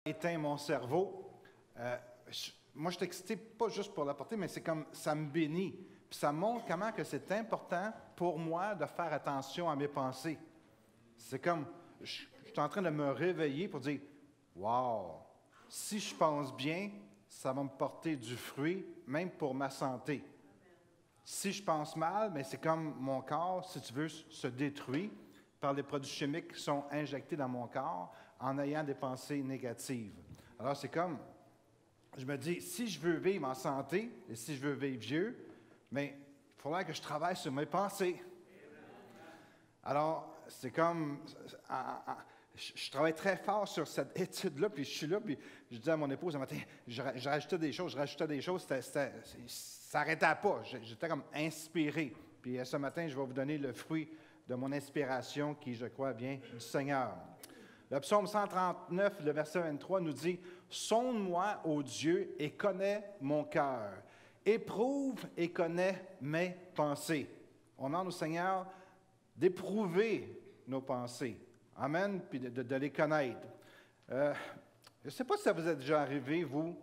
éteint mon cerveau. Moi, je suis excité pas juste pour l'apporter, mais c'est comme ça me bénit. Puis ça montre comment que c'est important pour moi de faire attention à mes pensées. C'est comme, je suis en train de me réveiller pour dire, wow, si je pense bien, ça va me porter du fruit, même pour ma santé. Si je pense mal, mais c'est comme mon corps, si tu veux, se détruit par les produits chimiques qui sont injectés dans mon corps en ayant des pensées négatives. Alors, c'est comme, je me dis, si je veux vivre en santé et si je veux vivre vieux, bien, il faudra que je travaille sur mes pensées. Alors, c'est comme, je travaille très fort sur cette étude-là, puis je suis là, puis je dis à mon épouse un matin, je rajoutais des choses, ça n'arrêtait pas. J'étais comme inspiré. Puis ce matin, je vais vous donner le fruit de mon inspiration qui, je crois, vient du Seigneur. Le psaume 139, le verset 23 nous dit « Sonde-moi, ô Dieu, et connais mon cœur. Éprouve et connais mes pensées. » On demande au Seigneur d'éprouver nos pensées. Amen, puis de les connaître. Je ne sais pas si ça vous est déjà arrivé, vous,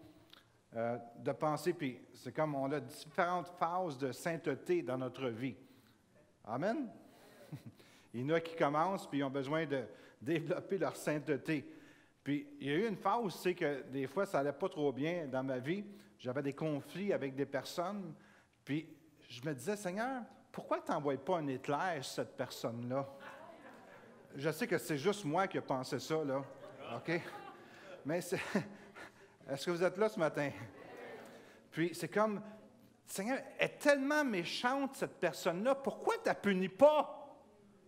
de penser, puis c'est comme on a différentes phases de sainteté dans notre vie. Amen. Il y en a qui commencent, puis ils ont besoin de développer leur sainteté. Puis, il y a eu une phase, c'est que des fois, ça n'allait pas trop bien dans ma vie. J'avais des conflits avec des personnes. Puis, je me disais, Seigneur, pourquoi tu n'envoies pas un éclair sur cette personne-là? Je sais que c'est juste moi qui ai pensé ça, là. OK? Mais est-ce que vous êtes là ce matin? Puis, c'est comme, Seigneur, elle est tellement méchante, cette personne-là, pourquoi tu ne la punis pas?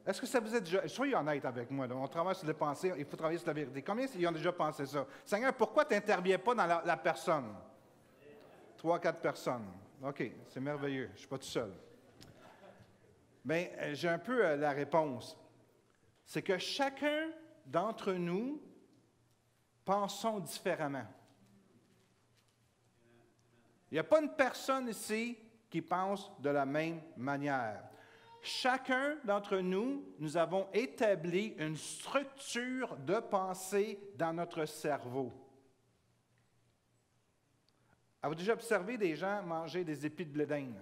Est-ce que ça vous est déjà... Soyez honnête avec moi, là. On travaille sur les pensées, il faut travailler sur la vérité. Combien ils ont déjà pensé ça? Seigneur, pourquoi tu n'interviens pas dans la personne? 3, 4 personnes. OK, c'est merveilleux, je ne suis pas tout seul. Bien, j'ai un peu la réponse. C'est que chacun d'entre nous pensons différemment. Il n'y a pas une personne ici qui pense de la même manière. Chacun d'entre nous, nous avons établi une structure de pensée dans notre cerveau. Avez-vous déjà observé des gens manger des épis de blé d'Inde?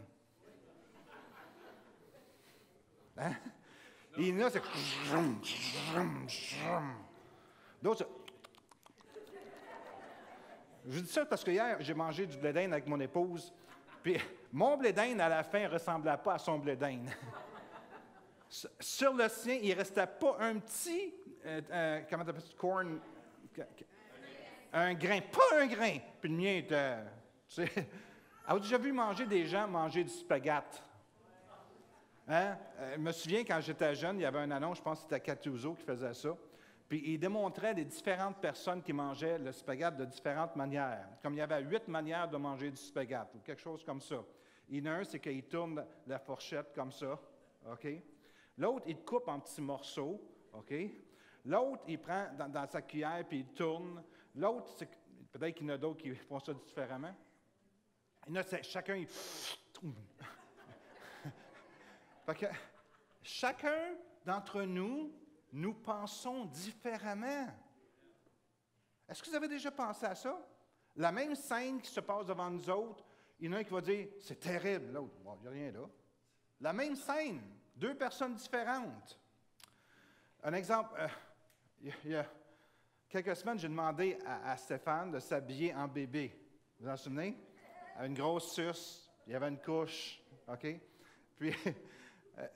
Hein? Il y en a, c'est... D'autres, je dis ça parce que hier, j'ai mangé du blé d'Inde avec mon épouse, puis mon blé d'Inde, à la fin, ne ressemblait pas à son blé d'Inde. Sur le sien, il ne restait pas un petit, comment tu appelles ça, corn, un grain, pas un grain. Puis le mien était, tu sais, avez-vous déjà vu des gens manger du spaghetti? Hein? Je me souviens, quand j'étais jeune, il y avait un annonce, je pense que c'était Catouzo qui faisait ça, puis il démontrait les différentes personnes qui mangeaient le spaghetti de différentes manières. Comme il y avait 8 manières de manger du spaghetti, ou quelque chose comme ça. Il y en a un, c'est qu'il tourne la fourchette comme ça, OK? L'autre, il coupe en petits morceaux, OK? L'autre, il prend dans sa cuillère puis il tourne. L'autre, peut-être qu'il y en a d'autres qui font ça différemment. Il y en a, chacun, il... Fait que chacun d'entre nous, nous pensons différemment. Est-ce que vous avez déjà pensé à ça? La même scène qui se passe devant nous autres, il y en a un qui va dire « c'est terrible », l'autre « bon, il n'y a rien là ». La même scène. 2 personnes différentes. Un exemple, il y a quelques semaines, j'ai demandé à Stéphane de s'habiller en bébé. Vous vous en souvenez? Une grosse suce, il y avait une couche, OK? Puis,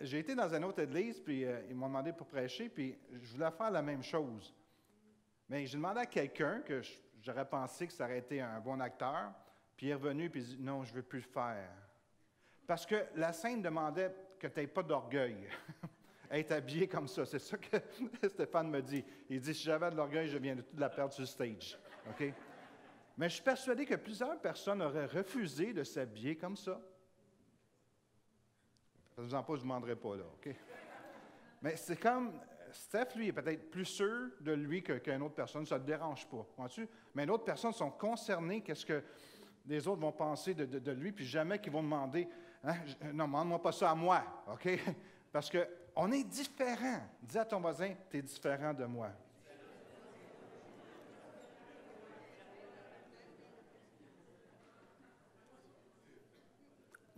j'ai été dans une autre église, puis ils m'ont demandé pour prêcher, puis je voulais faire la même chose. Mais j'ai demandé à quelqu'un que j'aurais pensé que ça aurait été un bon acteur, puis il est revenu, puis il dit « non, je ne veux plus le faire ». Parce que la scène demandait que tu n'aies pas d'orgueil, être habillé comme ça. C'est ça que Stéphane me dit. Il dit, si j'avais de l'orgueil, je viens de la perdre sur le stage. OK? Mais je suis persuadé que plusieurs personnes auraient refusé de s'habiller comme ça. Faites-en pas, je ne demanderai pas, là. OK? Mais c'est comme, Steph, lui, est peut-être plus sûr de lui qu'une autre personne. Ça ne le dérange pas. Vois-tu? Mais d'autres personnes sont concernées. Qu'est-ce que les autres vont penser de lui, puis jamais qu'ils vont demander, hein, non, demande-moi pas ça à moi, OK? Parce qu'on est différents. Dis à ton voisin, tu es différent de moi.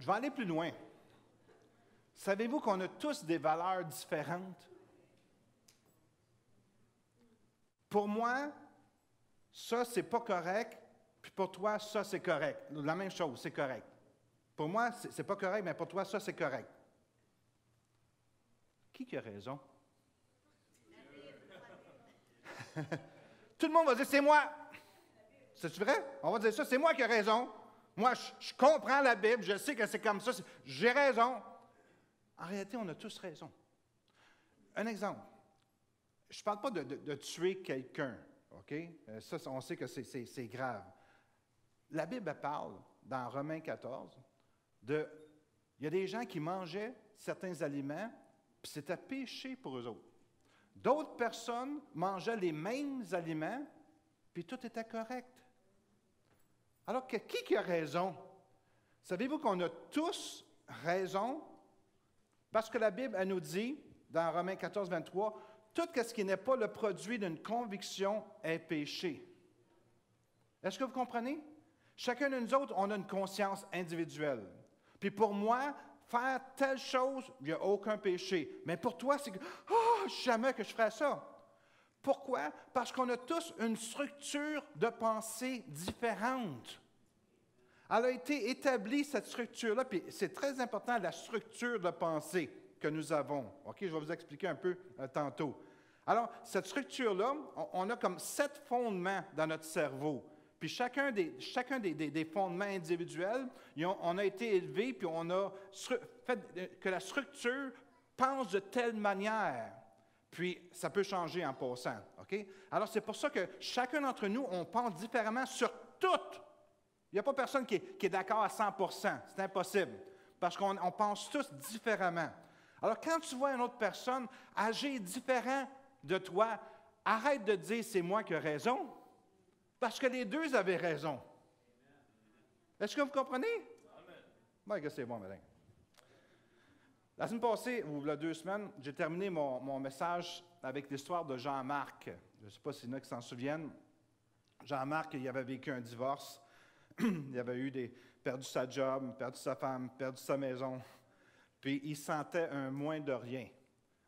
je vais aller plus loin. Savez-vous qu'on a tous des valeurs différentes? Pour moi, ça, c'est pas correct, puis pour toi, ça, c'est correct. La même chose, c'est correct. Pour moi, c'est pas correct, mais pour toi, ça, c'est correct. Qui a raison? Tout le monde va dire, c'est moi. C'est vrai? On va dire ça, c'est moi qui ai raison. Moi, je comprends la Bible, je sais que c'est comme ça, j'ai raison. En réalité, on a tous raison. Un exemple. Je ne parle pas de tuer quelqu'un, OK? Ça, on sait que c'est grave. La Bible parle, dans Romains 14, il y a des gens qui mangeaient certains aliments, puis c'était péché pour eux autres. D'autres personnes mangeaient les mêmes aliments, puis tout était correct. Alors, qui a raison? Savez-vous qu'on a tous raison? Parce que la Bible, elle nous dit, dans Romains 14, 23, tout ce qui n'est pas le produit d'une conviction est péché. Est-ce que vous comprenez? Chacun de nous autres, on a une conscience individuelle. Puis pour moi, faire telle chose, il n'y a aucun péché. Mais pour toi, c'est que, jamais que je ferais ça. Pourquoi? Parce qu'on a tous une structure de pensée différente. Elle a été établie, cette structure-là, puis c'est très important, la structure de pensée que nous avons. OK, je vais vous expliquer un peu tantôt. Alors, cette structure-là, on a comme 7 fondements dans notre cerveau. Puis chacun des fondements individuels, on a été élevé, puis on a fait que la structure pense de telle manière. Puis, ça peut changer en passant, OK? Alors, c'est pour ça que chacun d'entre nous, on pense différemment sur tout. Il n'y a pas personne qui est d'accord à 100 %. C'est impossible, parce qu'on pense tous différemment. Alors, quand tu vois une autre personne agir différent de toi, arrête de dire « c'est moi qui ai raison », parce que les deux avaient raison. Est-ce que vous comprenez? Moi, que c'est bon, madame. La semaine passée, ou il y a 2 semaines, j'ai terminé mon message avec l'histoire de Jean-Marc. Je ne sais pas s'il y en a qui s'en souviennent. Jean-Marc, il avait vécu un divorce. Il avait perdu sa job, perdu sa femme, perdu sa maison. Puis il sentait un moins de rien.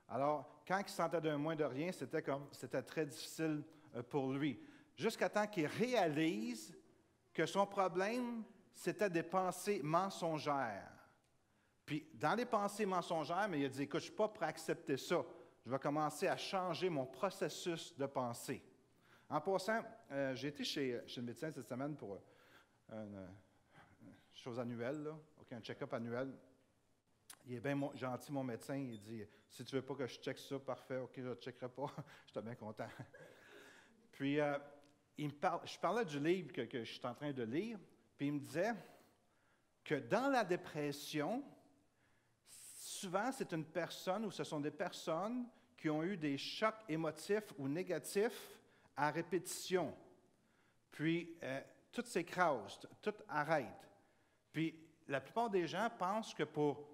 Alors, quand il sentait un moins de rien, c'était très difficile pour lui. Jusqu'à temps qu'il réalise que son problème, c'était des pensées mensongères. Puis, dans les pensées mensongères, mais il a dit, écoute, je ne suis pas prêt à accepter ça. Je vais commencer à changer mon processus de pensée. En passant, j'ai été chez le médecin cette semaine pour une chose annuelle, là, un check-up annuel. Il est bien gentil, mon médecin. Il dit, si tu ne veux pas que je check ça, parfait, OK, je ne checkerai pas. J'étais bien content. Puis, je parlais du livre que je suis en train de lire, puis il me disait que dans la dépression, souvent, c'est une personne ou ce sont des personnes qui ont eu des chocs émotifs ou négatifs à répétition. Puis, tout s'écrase, tout arrête. Puis, la plupart des gens pensent que pour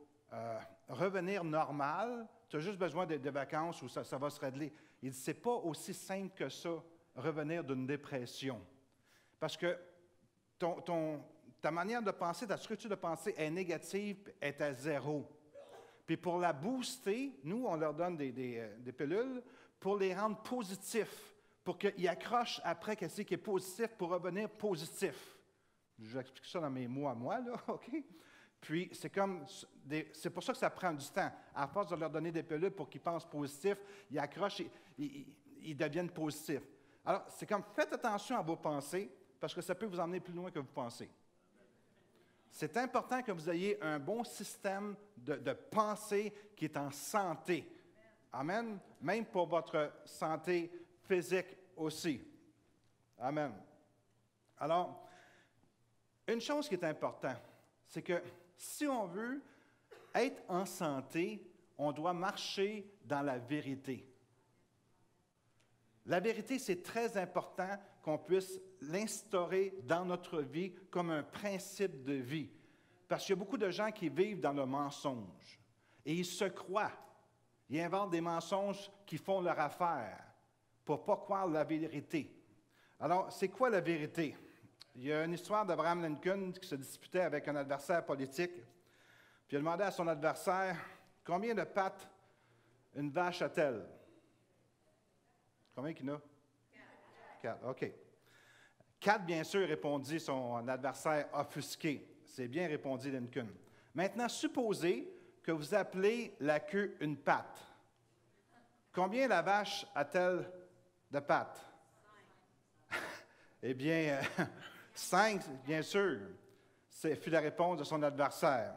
revenir normal, tu as juste besoin de vacances où ça va se régler. Il dit, c'est pas aussi simple que ça, revenir d'une dépression. Parce que ta manière de penser, ta structure de pensée est négative, est à 0. Puis pour la booster, nous, on leur donne des pilules pour les rendre positifs, pour qu'ils accrochent après qu'est-ce qui est positif pour revenir positif. Je vous explique ça dans mes mots à moi, là, OK? Puis c'est pour ça que ça prend du temps. À force de leur donner des pilules pour qu'ils pensent positif, ils accrochent et ils deviennent positifs. Alors, c'est comme, faites attention à vos pensées, parce que ça peut vous emmener plus loin que vous pensez. C'est important que vous ayez un bon système de pensée qui est en santé. Amen. Même pour votre santé physique aussi. Amen. Alors, une chose qui est importante, c'est que si on veut être en santé, on doit marcher dans la vérité. La vérité, c'est très important qu'on puisse l'instaurer dans notre vie comme un principe de vie. Parce qu'il y a beaucoup de gens qui vivent dans le mensonge. Et ils se croient. Ils inventent des mensonges qui font leur affaire pour ne pas croire la vérité. Alors, c'est quoi la vérité? Il y a une histoire d'Abraham Lincoln qui se disputait avec un adversaire politique. Puis il a demandé à son adversaire, combien de pattes une vache a-t-elle? Combien qu'il y en a? 4. OK. 4, bien sûr, répondit son adversaire offusqué. C'est bien, répondit Lincoln. Maintenant, supposez que vous appelez la queue une patte. Combien la vache a-t-elle de pattes? Eh bien, 5, bien sûr. Fut la réponse de son adversaire.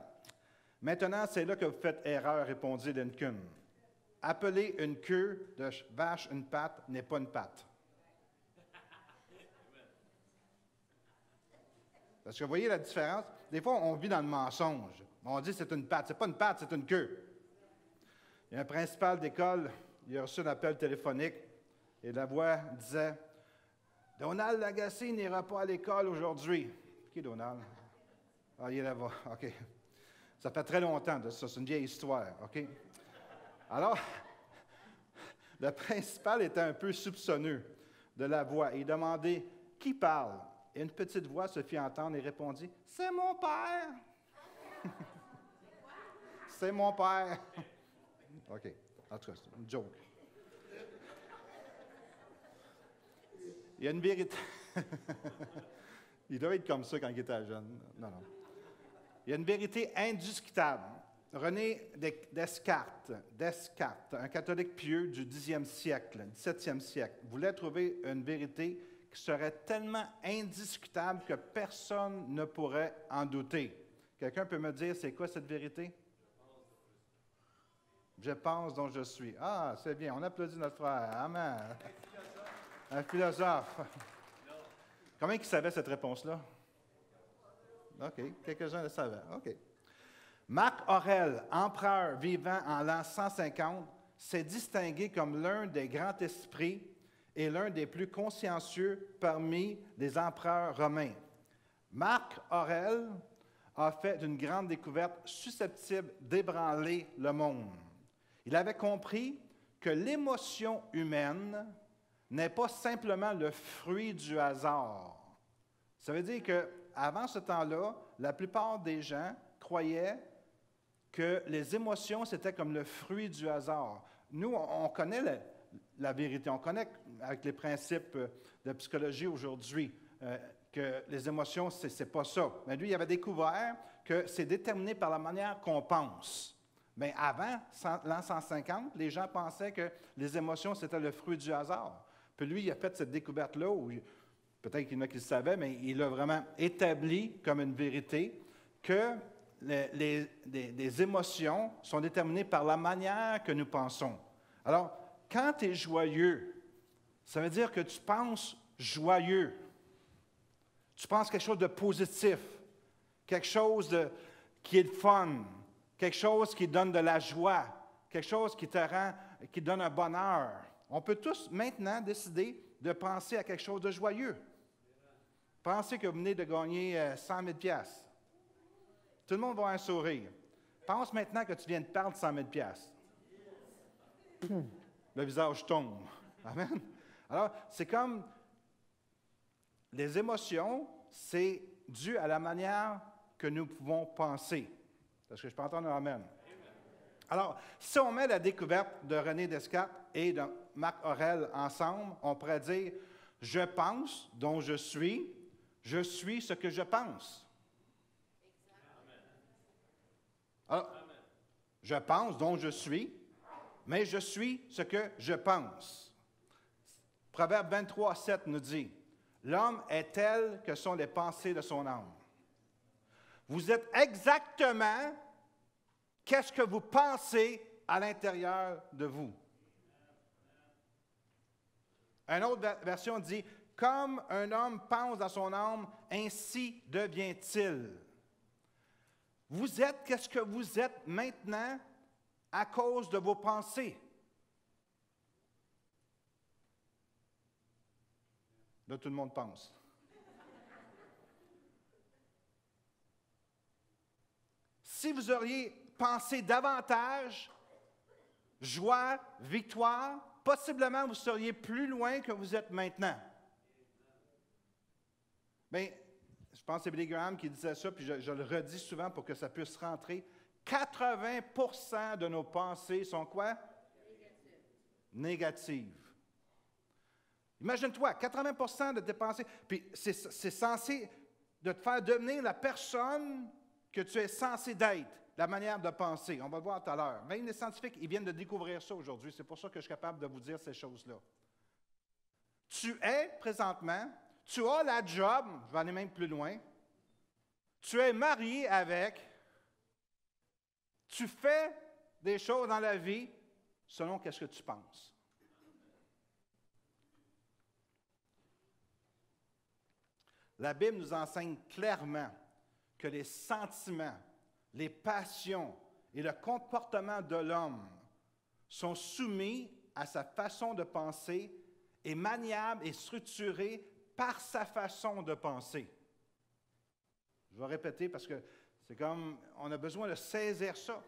Maintenant, c'est là que vous faites erreur, répondit Lincoln. Appeler une queue de vache une patte n'est pas une patte. Parce que vous voyez la différence? Des fois, on vit dans le mensonge. On dit que c'est une patte. Ce n'est pas une patte, c'est une queue. Il y a un principal d'école, il a reçu un appel téléphonique et la voix disait « Donald Lagacé n'ira pas à l'école aujourd'hui. » Qui est Donald? Ah, il est là-bas. OK. Ça fait très longtemps de ça. C'est une vieille histoire. OK? Alors, le principal était un peu soupçonneux de la voix et il demandait « Qui parle? » Et une petite voix se fit entendre et répondit « C'est mon père! » C'est mon père! OK. En tout cas, c'est une joke. Il y a une vérité. Il doit être comme ça quand il était jeune. Non. Il y a une vérité indiscutable. René Descartes, un catholique pieux du 10e siècle, 17e siècle, voulait trouver une vérité qui serait tellement indiscutable que personne ne pourrait en douter. Quelqu'un peut me dire, c'est quoi cette vérité? Je pense dont je suis. Ah, c'est bien. On applaudit notre frère. Amen. Un philosophe. Combien qui savait cette réponse-là? OK. Quelques-uns le savaient. OK. Marc Aurèle, empereur vivant en l'an 150, s'est distingué comme l'un des grands esprits et l'un des plus consciencieux parmi les empereurs romains. Marc Aurèle a fait une grande découverte susceptible d'ébranler le monde. Il avait compris que l'émotion humaine n'est pas simplement le fruit du hasard. Ça veut dire qu'avant ce temps-là, la plupart des gens croyaient que les émotions, c'était comme le fruit du hasard. Nous, on connaît la vérité, on connaît avec les principes de psychologie aujourd'hui que les émotions, ce n'est pas ça. Mais lui, il avait découvert que c'est déterminé par la manière qu'on pense. Mais avant l'an 150, les gens pensaient que les émotions, c'était le fruit du hasard. Puis lui, il a fait cette découverte-là, où peut-être qu'il y en a qui le savaient, mais il a vraiment établi comme une vérité que les émotions sont déterminées par la manière que nous pensons. Alors, quand tu es joyeux, ça veut dire que tu penses joyeux. Tu penses quelque chose de positif, quelque chose qui est le fun, quelque chose qui donne de la joie, quelque chose qui qui donne un bonheur. On peut tous maintenant décider de penser à quelque chose de joyeux. Pensez que vous venez de gagner 100 000 $. Tout le monde va avoir un sourire. Pense maintenant que tu viens de perdre 100 000 $. Le visage tombe. Amen. Alors, c'est comme les émotions, c'est dû à la manière que nous pouvons penser. Est-ce que je peux entendre un amen? Alors, si on met la découverte de René Descartes et de Marc Aurèle ensemble, on pourrait dire « Je pense, dont je suis ce que je pense ». Alors, je pense, dont je suis, mais je suis ce que je pense. Proverbe 23, 7 nous dit « L'homme est tel que sont les pensées de son âme ». Vous êtes exactement qu'est-ce que vous pensez à l'intérieur de vous. Une autre version dit « Comme un homme pense dans son âme, ainsi devient-il ». Vous êtes qu'est-ce que vous êtes maintenant à cause de vos pensées. Là, tout le monde pense. Si vous auriez pensé davantage, joie, victoire, possiblement vous seriez plus loin que vous êtes maintenant. Bien, je pense que c'est Billy Graham qui disait ça, puis je le redis souvent pour que ça puisse rentrer. 80% de nos pensées sont quoi? Négatives. Imagine-toi, 80% de tes pensées, puis c'est censé de te faire devenir la personne que tu es censé d'être, la manière de penser. On va le voir tout à l'heure. Même les scientifiques, ils viennent de découvrir ça aujourd'hui. C'est pour ça que je suis capable de vous dire ces choses-là. Tu es présentement, tu as la job, je vais aller même plus loin, tu es marié avec, tu fais des choses dans la vie selon ce que tu penses. La Bible nous enseigne clairement que les sentiments, les passions et le comportement de l'homme sont soumis à sa façon de penser et maniables et structurés par sa façon de penser. Je vais répéter parce que c'est comme, on a besoin de saisir ça.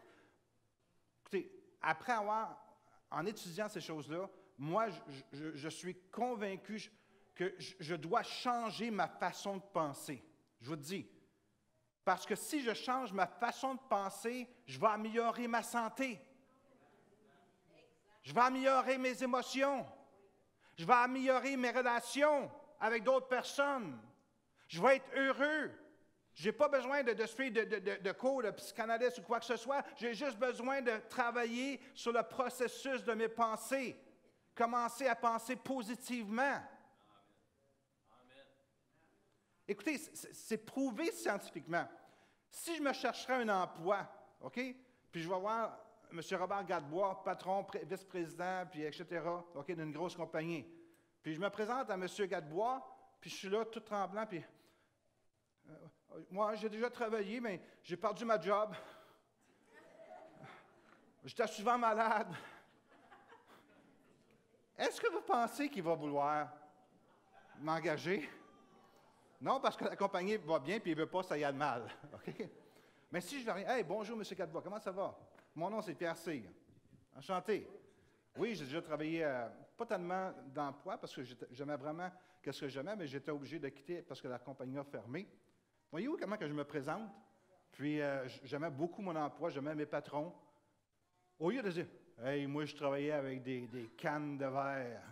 Écoutez, après en étudiant ces choses-là, moi, je suis convaincu que je dois changer ma façon de penser. Je vous le dis. Parce que si je change ma façon de penser, je vais améliorer ma santé. Je vais améliorer mes émotions. Je vais améliorer mes relations avec d'autres personnes. Je vais être heureux. Je n'ai pas besoin de suivre de cours de psychanalyste ou quoi que ce soit. J'ai juste besoin de travailler sur le processus de mes pensées. Commencer à penser positivement. Écoutez, c'est prouvé scientifiquement. Si je me chercherais un emploi, OK, puis je vais voir M. Robert Gadebois, patron, vice-président, puis etc., OK, d'une grosse compagnie. Puis je me présente à M. Gadebois, puis je suis là tout tremblant, puis moi, j'ai déjà travaillé, mais j'ai perdu ma job. J'étais souvent malade. Est-ce que vous pensez qu'il va vouloir m'engager? Non, parce que la compagnie va bien et il ne veut pas que ça y aille mal. Okay? Mais si je leur dis, « Hey, bonjour, M. Gadebois, comment ça va? Mon nom, c'est Pierre Cyr. Enchanté. Oui, j'ai déjà travaillé, pas tellement d'emploi, parce que j'aimais vraiment ce que j'aimais, mais j'étais obligé de quitter parce que la compagnie a fermé. Voyez-vous comment que je me présente? Puis, j'aimais beaucoup mon emploi, j'aimais mes patrons. Au lieu de dire, « Hey, moi, je travaillais avec des cannes de verre.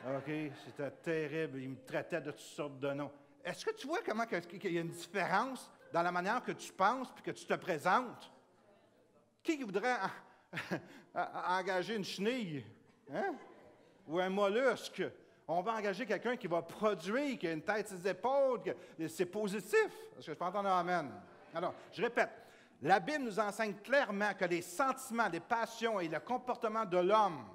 OK, c'était terrible, ils me traitaient de toutes sortes de noms. » Est-ce que tu vois comment il y a une différence dans la manière que tu penses et que tu te présentes? Qui voudrait engager une chenille? Hein? Ou un mollusque? On va engager quelqu'un qui va produire, qui a une tête sur les épaules, c'est positif. Est-ce que je peux entendre un amen? Alors, je répète, la Bible nous enseigne clairement que les sentiments, les passions et le comportement de l'homme,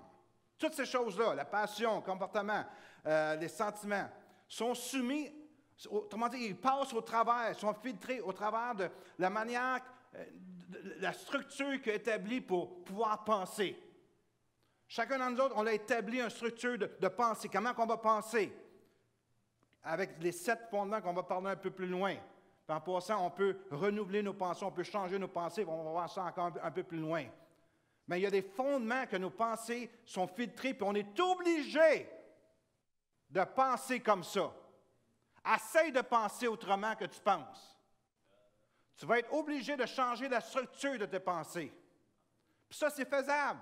toutes ces choses-là, la passion, le comportement, les sentiments, sont soumis. Autrement dit, ils passent au travers, sont filtrés au travers de la manière, de la structure qui est établie pour pouvoir penser. Chacun d'entre nous autres, on a établi une structure de pensée. Comment on va penser? Avec les 7 fondements qu'on va parler un peu plus loin. Puis en passant, on peut renouveler nos pensées, on peut changer nos pensées, on va voir ça encore un peu plus loin. Mais il y a des fondements que nos pensées sont filtrées, puis on est obligé de penser comme ça. Essaye de penser autrement que tu penses. Tu vas être obligé de changer la structure de tes pensées. Puis ça, c'est faisable.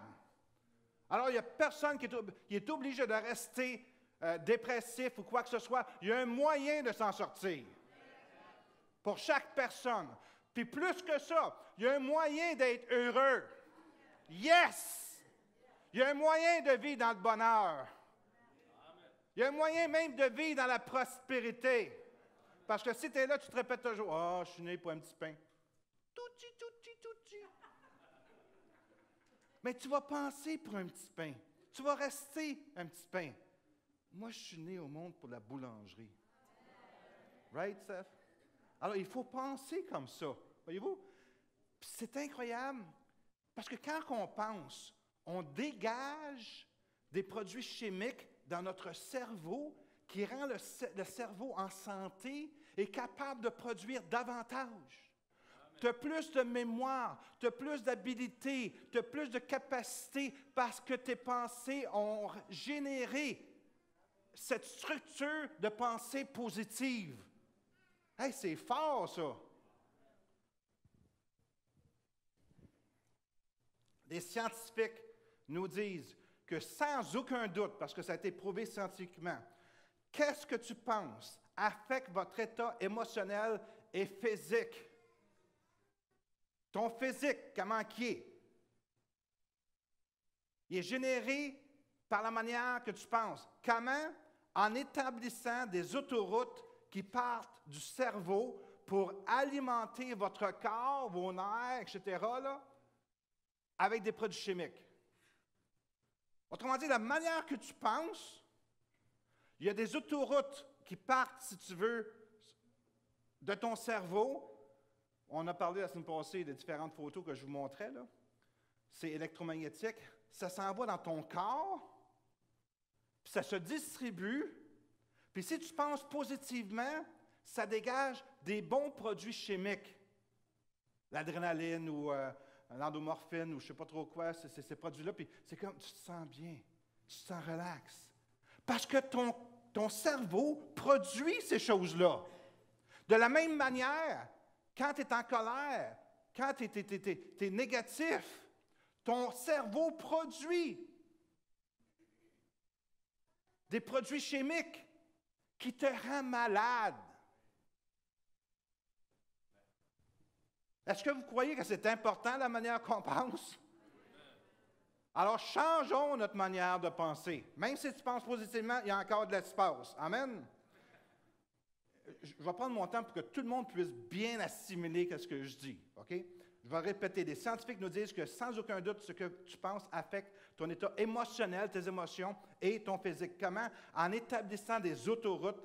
Alors, il n'y a personne qui est obligé de rester dépressif ou quoi que ce soit. Il y a un moyen de s'en sortir. Pour chaque personne. Puis plus que ça, il y a un moyen d'être heureux. Yes! Il y a un moyen de vivre dans le bonheur. Il y a un moyen même de vivre dans la prospérité. Parce que si tu es là, tu te répètes toujours, « Ah, je suis né pour un petit pain. » Touti, touti, touti. Mais tu vas penser pour un petit pain. Tu vas rester un petit pain. Moi, je suis né au monde pour la boulangerie. Right, Seth? Alors, il faut penser comme ça. Voyez-vous? Puis c'est incroyable. Parce que quand on pense, on dégage des produits chimiques dans notre cerveau qui rend le cerveau en santé et capable de produire davantage. Tu as plus de mémoire, tu as plus d'habilité, tu as plus de capacité parce que tes pensées ont généré cette structure de pensée positive. Hey, c'est fort, ça! Les scientifiques nous disent que sans aucun doute, parce que ça a été prouvé scientifiquement, qu'est-ce que tu penses affecte votre état émotionnel et physique. Ton physique, comment il est? Il est généré par la manière que tu penses. Comment? En établissant des autoroutes qui partent du cerveau pour alimenter votre corps, vos nerfs, etc., là, avec des produits chimiques. Autrement dit, la manière que tu penses, il y a des autoroutes qui partent, si tu veux, de ton cerveau. On a parlé la semaine passée des différentes photos que je vous montrais, là. C'est électromagnétique. Ça s'en va dans ton corps, puis ça se distribue. Puis si tu penses positivement, ça dégage des bons produits chimiques. L'adrénaline ou l'endomorphine ou je ne sais pas trop quoi, c'est ces produits-là. Puis c'est comme, tu te sens bien, tu te sens relax. Parce que ton cerveau produit ces choses-là. De la même manière, quand tu es en colère, quand tu es négatif, ton cerveau produit des produits chimiques qui te rendent malade. Est-ce que vous croyez que c'est important la manière qu'on pense? Alors, changeons notre manière de penser. Même si tu penses positivement, il y a encore de l'espace. Amen? Je vais prendre mon temps pour que tout le monde puisse bien assimiler ce que je dis. OK? Je vais répéter. Les scientifiques nous disent que sans aucun doute, ce que tu penses affecte ton état émotionnel, tes émotions et ton physique. Comment? En établissant des autoroutes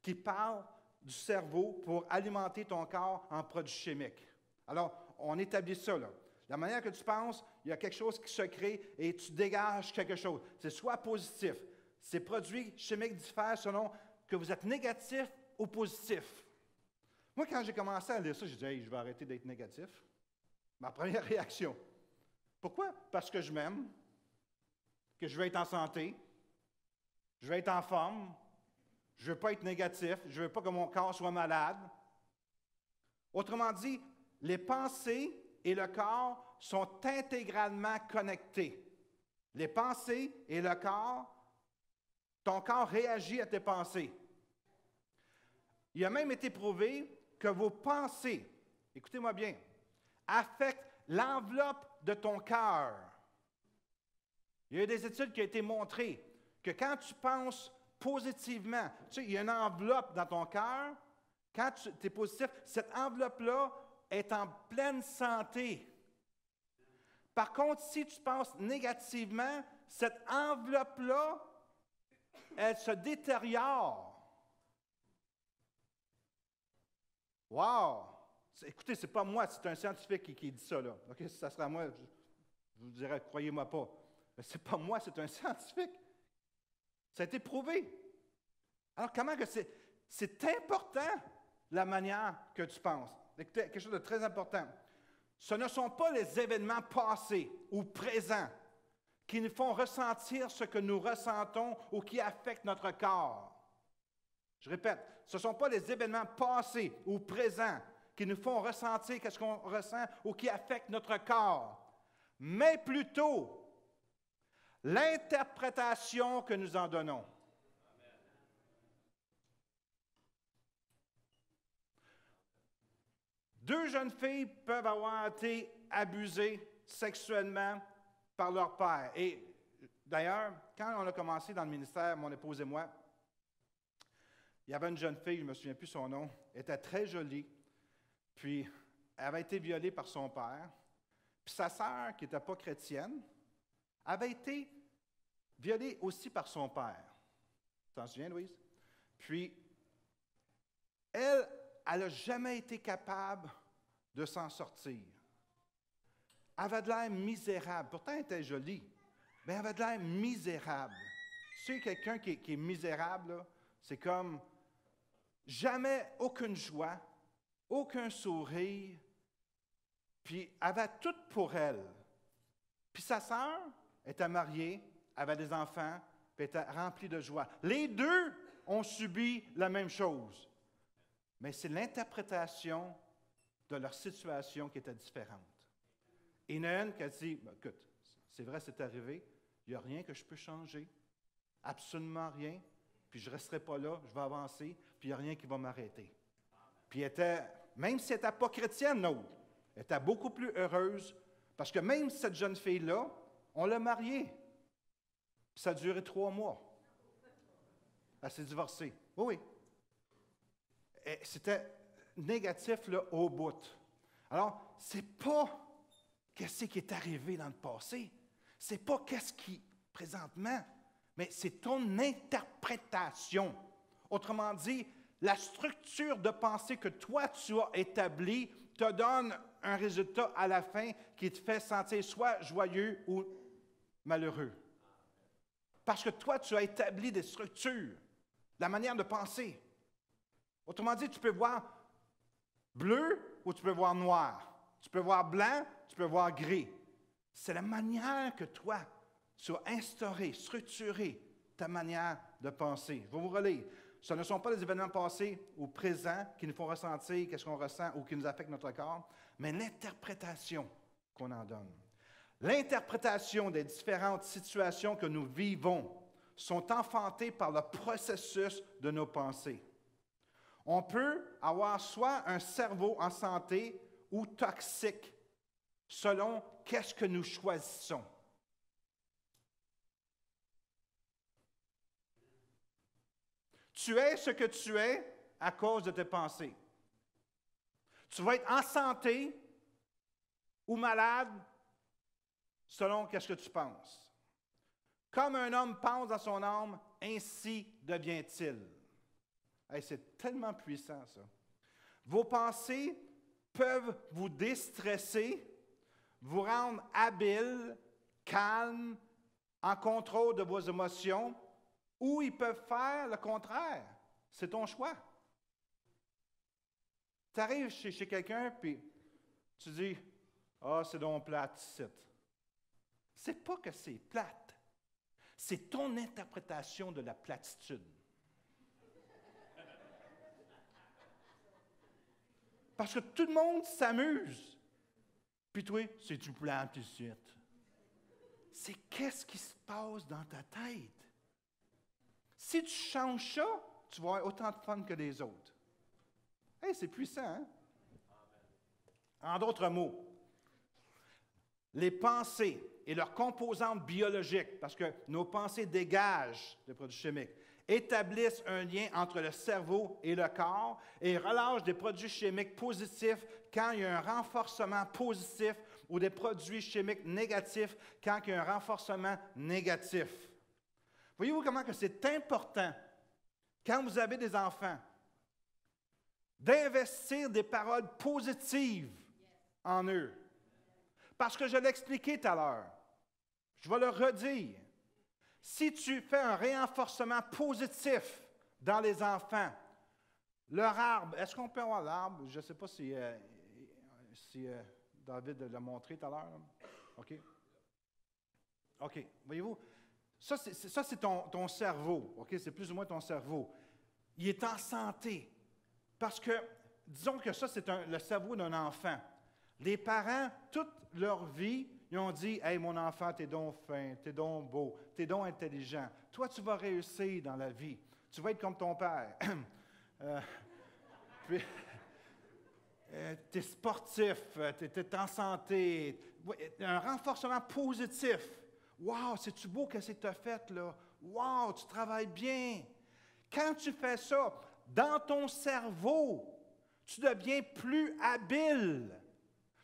qui parlent du cerveau pour alimenter ton corps en produits chimiques. Alors, on établit ça, là. La manière que tu penses, il y a quelque chose qui se crée et tu dégages quelque chose. C'est soit positif. Ces produits chimiques diffèrent selon que vous êtes négatif ou positif. Moi, quand j'ai commencé à lire ça, j'ai dit, hey, je vais arrêter d'être négatif. Ma première réaction. Pourquoi? Parce que je m'aime, que je veux être en santé, je veux être en forme, je ne veux pas être négatif, je ne veux pas que mon corps soit malade. Autrement dit, les pensées et le corps sont intégralement connectés. Les pensées et le corps, ton corps réagit à tes pensées. Il a même été prouvé que vos pensées, écoutez-moi bien, affectent l'enveloppe de ton cœur. Il y a eu des études qui ont été montrées que quand tu penses positivement, tu sais, il y a une enveloppe dans ton cœur, quand tu es positif, cette enveloppe-là est en pleine santé. Par contre, si tu penses négativement, cette enveloppe-là, elle se détériore. Wow! Écoutez, ce n'est pas moi, c'est un scientifique qui dit ça, là. OK, si ça sera moi, je vous dirais, croyez-moi pas. Mais ce n'est pas moi, c'est un scientifique. Ça a été prouvé. Alors, comment que c'est important, la manière que tu penses. Écoutez, quelque chose de très important. Ce ne sont pas les événements passés ou présents qui nous font ressentir ce que nous ressentons ou qui affectent notre corps. Je répète, ce ne sont pas les événements passés ou présents qui nous font ressentir ce qu'on ressent ou qui affectent notre corps, mais plutôt l'interprétation que nous en donnons. Deux jeunes filles peuvent avoir été abusées sexuellement par leur père. Et d'ailleurs, quand on a commencé dans le ministère, mon épouse et moi, il y avait une jeune fille, je ne me souviens plus son nom, elle était très jolie, puis elle avait été violée par son père. Puis sa sœur, qui n'était pas chrétienne, avait été violée aussi par son père. Tu t'en souviens, Louise? Puis, elle n'a jamais été capable de s'en sortir. Elle avait de l'air misérable. Pourtant, elle était jolie, mais elle avait de l'air misérable. Tu sais, quelqu'un qui est misérable, là, c'est comme jamais aucune joie, aucun sourire, puis elle avait tout pour elle. Puis sa sœur était mariée, avait des enfants, puis était remplie de joie. Les deux ont subi la même chose. Mais c'est l'interprétation de leur situation qui était différente. Et il y en a une qui a dit, ben, écoute, c'est vrai, c'est arrivé, il n'y a rien que je peux changer, absolument rien, puis je ne resterai pas là, je vais avancer, puis il n'y a rien qui va m'arrêter. Puis elle était, même si elle n'était pas chrétienne, non, elle était beaucoup plus heureuse, parce que même cette jeune fille-là, on l'a mariée, puis ça a duré 3 mois. Elle s'est divorcée. Oui, oui. Et c'était négatif là, au bout. Alors, ce n'est pas qu'est-ce qui est arrivé dans le passé, ce n'est pas qu'est-ce qui, présentement, mais c'est ton interprétation. Autrement dit, la structure de pensée que toi, tu as établie te donne un résultat à la fin qui te fait sentir soit joyeux ou malheureux. Parce que toi, tu as établi des structures, la manière de penser. Autrement dit, tu peux voir bleu ou tu peux voir noir. Tu peux voir blanc, tu peux voir gris. C'est la manière que toi, tu as instauré, structuré ta manière de penser. Je vais vous relire. Ce ne sont pas les événements passés ou présents qui nous font ressentir qu'est-ce qu'on ressent ou qui nous affectent notre corps, mais l'interprétation qu'on en donne. L'interprétation des différentes situations que nous vivons sont enfantées par le processus de nos pensées. On peut avoir soit un cerveau en santé ou toxique, selon qu'est-ce que nous choisissons. Tu es ce que tu es à cause de tes pensées. Tu vas être en santé ou malade selon qu'est-ce que tu penses. Comme un homme pense dans son âme, ainsi devient-il. Hey, c'est tellement puissant, ça. Vos pensées peuvent vous déstresser, vous rendre habile, calme, en contrôle de vos émotions, ou ils peuvent faire le contraire. C'est ton choix. Tu arrives chez quelqu'un, puis tu dis, « Ah, c'est donc plate, ici. » C'est pas que c'est plate. C'est ton interprétation de la platitude. Parce que tout le monde s'amuse. Puis toi, c'est du plate ici. C'est qu'est-ce qui se passe dans ta tête. Si tu changes ça, tu vas avoir autant de fun que les autres. Hey, c'est puissant, hein? En d'autres mots, les pensées et leurs composantes biologiques, parce que nos pensées dégagent des produits chimiques, établissent un lien entre le cerveau et le corps et relâchent des produits chimiques positifs quand il y a un renforcement positif ou des produits chimiques négatifs quand il y a un renforcement négatif. Voyez-vous comment que c'est important, quand vous avez des enfants, d'investir des paroles positives en eux. Parce que je l'ai expliqué tout à l'heure. Je vais le redire. Si tu fais un renforcement positif dans les enfants, leur arbre, est-ce qu'on peut avoir l'arbre? Je ne sais pas si David l'a montré tout à l'heure. OK. OK. Voyez-vous, ça, c'est ton cerveau. OK? C'est plus ou moins ton cerveau. Il est en santé. Parce que, disons que ça, c'est le cerveau d'un enfant. Les parents, toute leur vie, ils ont dit, « Hey, mon enfant, t'es donc fin, t'es donc beau, t'es donc intelligent. Toi, tu vas réussir dans la vie. Tu vas être comme ton père. T'es sportif, t'es en santé. » Un renforcement positif. « Wow, c'est-tu beau que c'est t'as fait, là? Wow, tu travailles bien. » Quand tu fais ça, dans ton cerveau, tu deviens plus habile.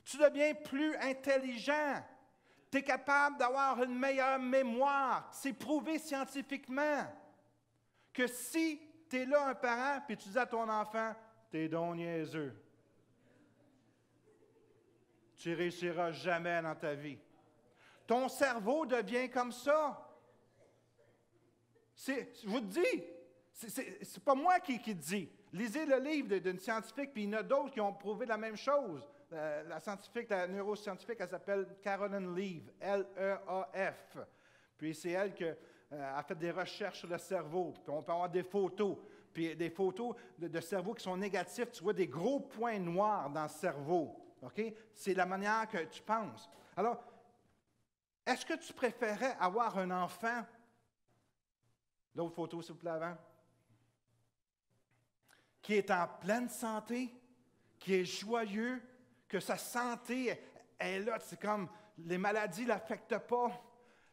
Tu deviens plus intelligent. Tu es capable d'avoir une meilleure mémoire. C'est prouvé scientifiquement que si tu es là un parent et tu dis à ton enfant, « T'es donc niaiseux. » Tu ne réussiras jamais dans ta vie. Ton cerveau devient comme ça. Je vous le dis, c'est pas moi qui le dis. Lisez le livre d'une scientifique, puis il y en a d'autres qui ont prouvé la même chose. La scientifique, la neuroscientifique, elle s'appelle Carolyn Leaf, L-E-A-F. Puis c'est elle qui a fait des recherches sur le cerveau. Puis on peut avoir des photos. Puis des photos de cerveau qui sont négatifs. Tu vois des gros points noirs dans le cerveau. OK? C'est la manière que tu penses. Alors, est-ce que tu préférais avoir un enfant? L'autre photo, s'il vous plaît, avant. Qui est en pleine santé, qui est joyeux, que sa santé est là. C'est comme les maladies ne l'affectent pas.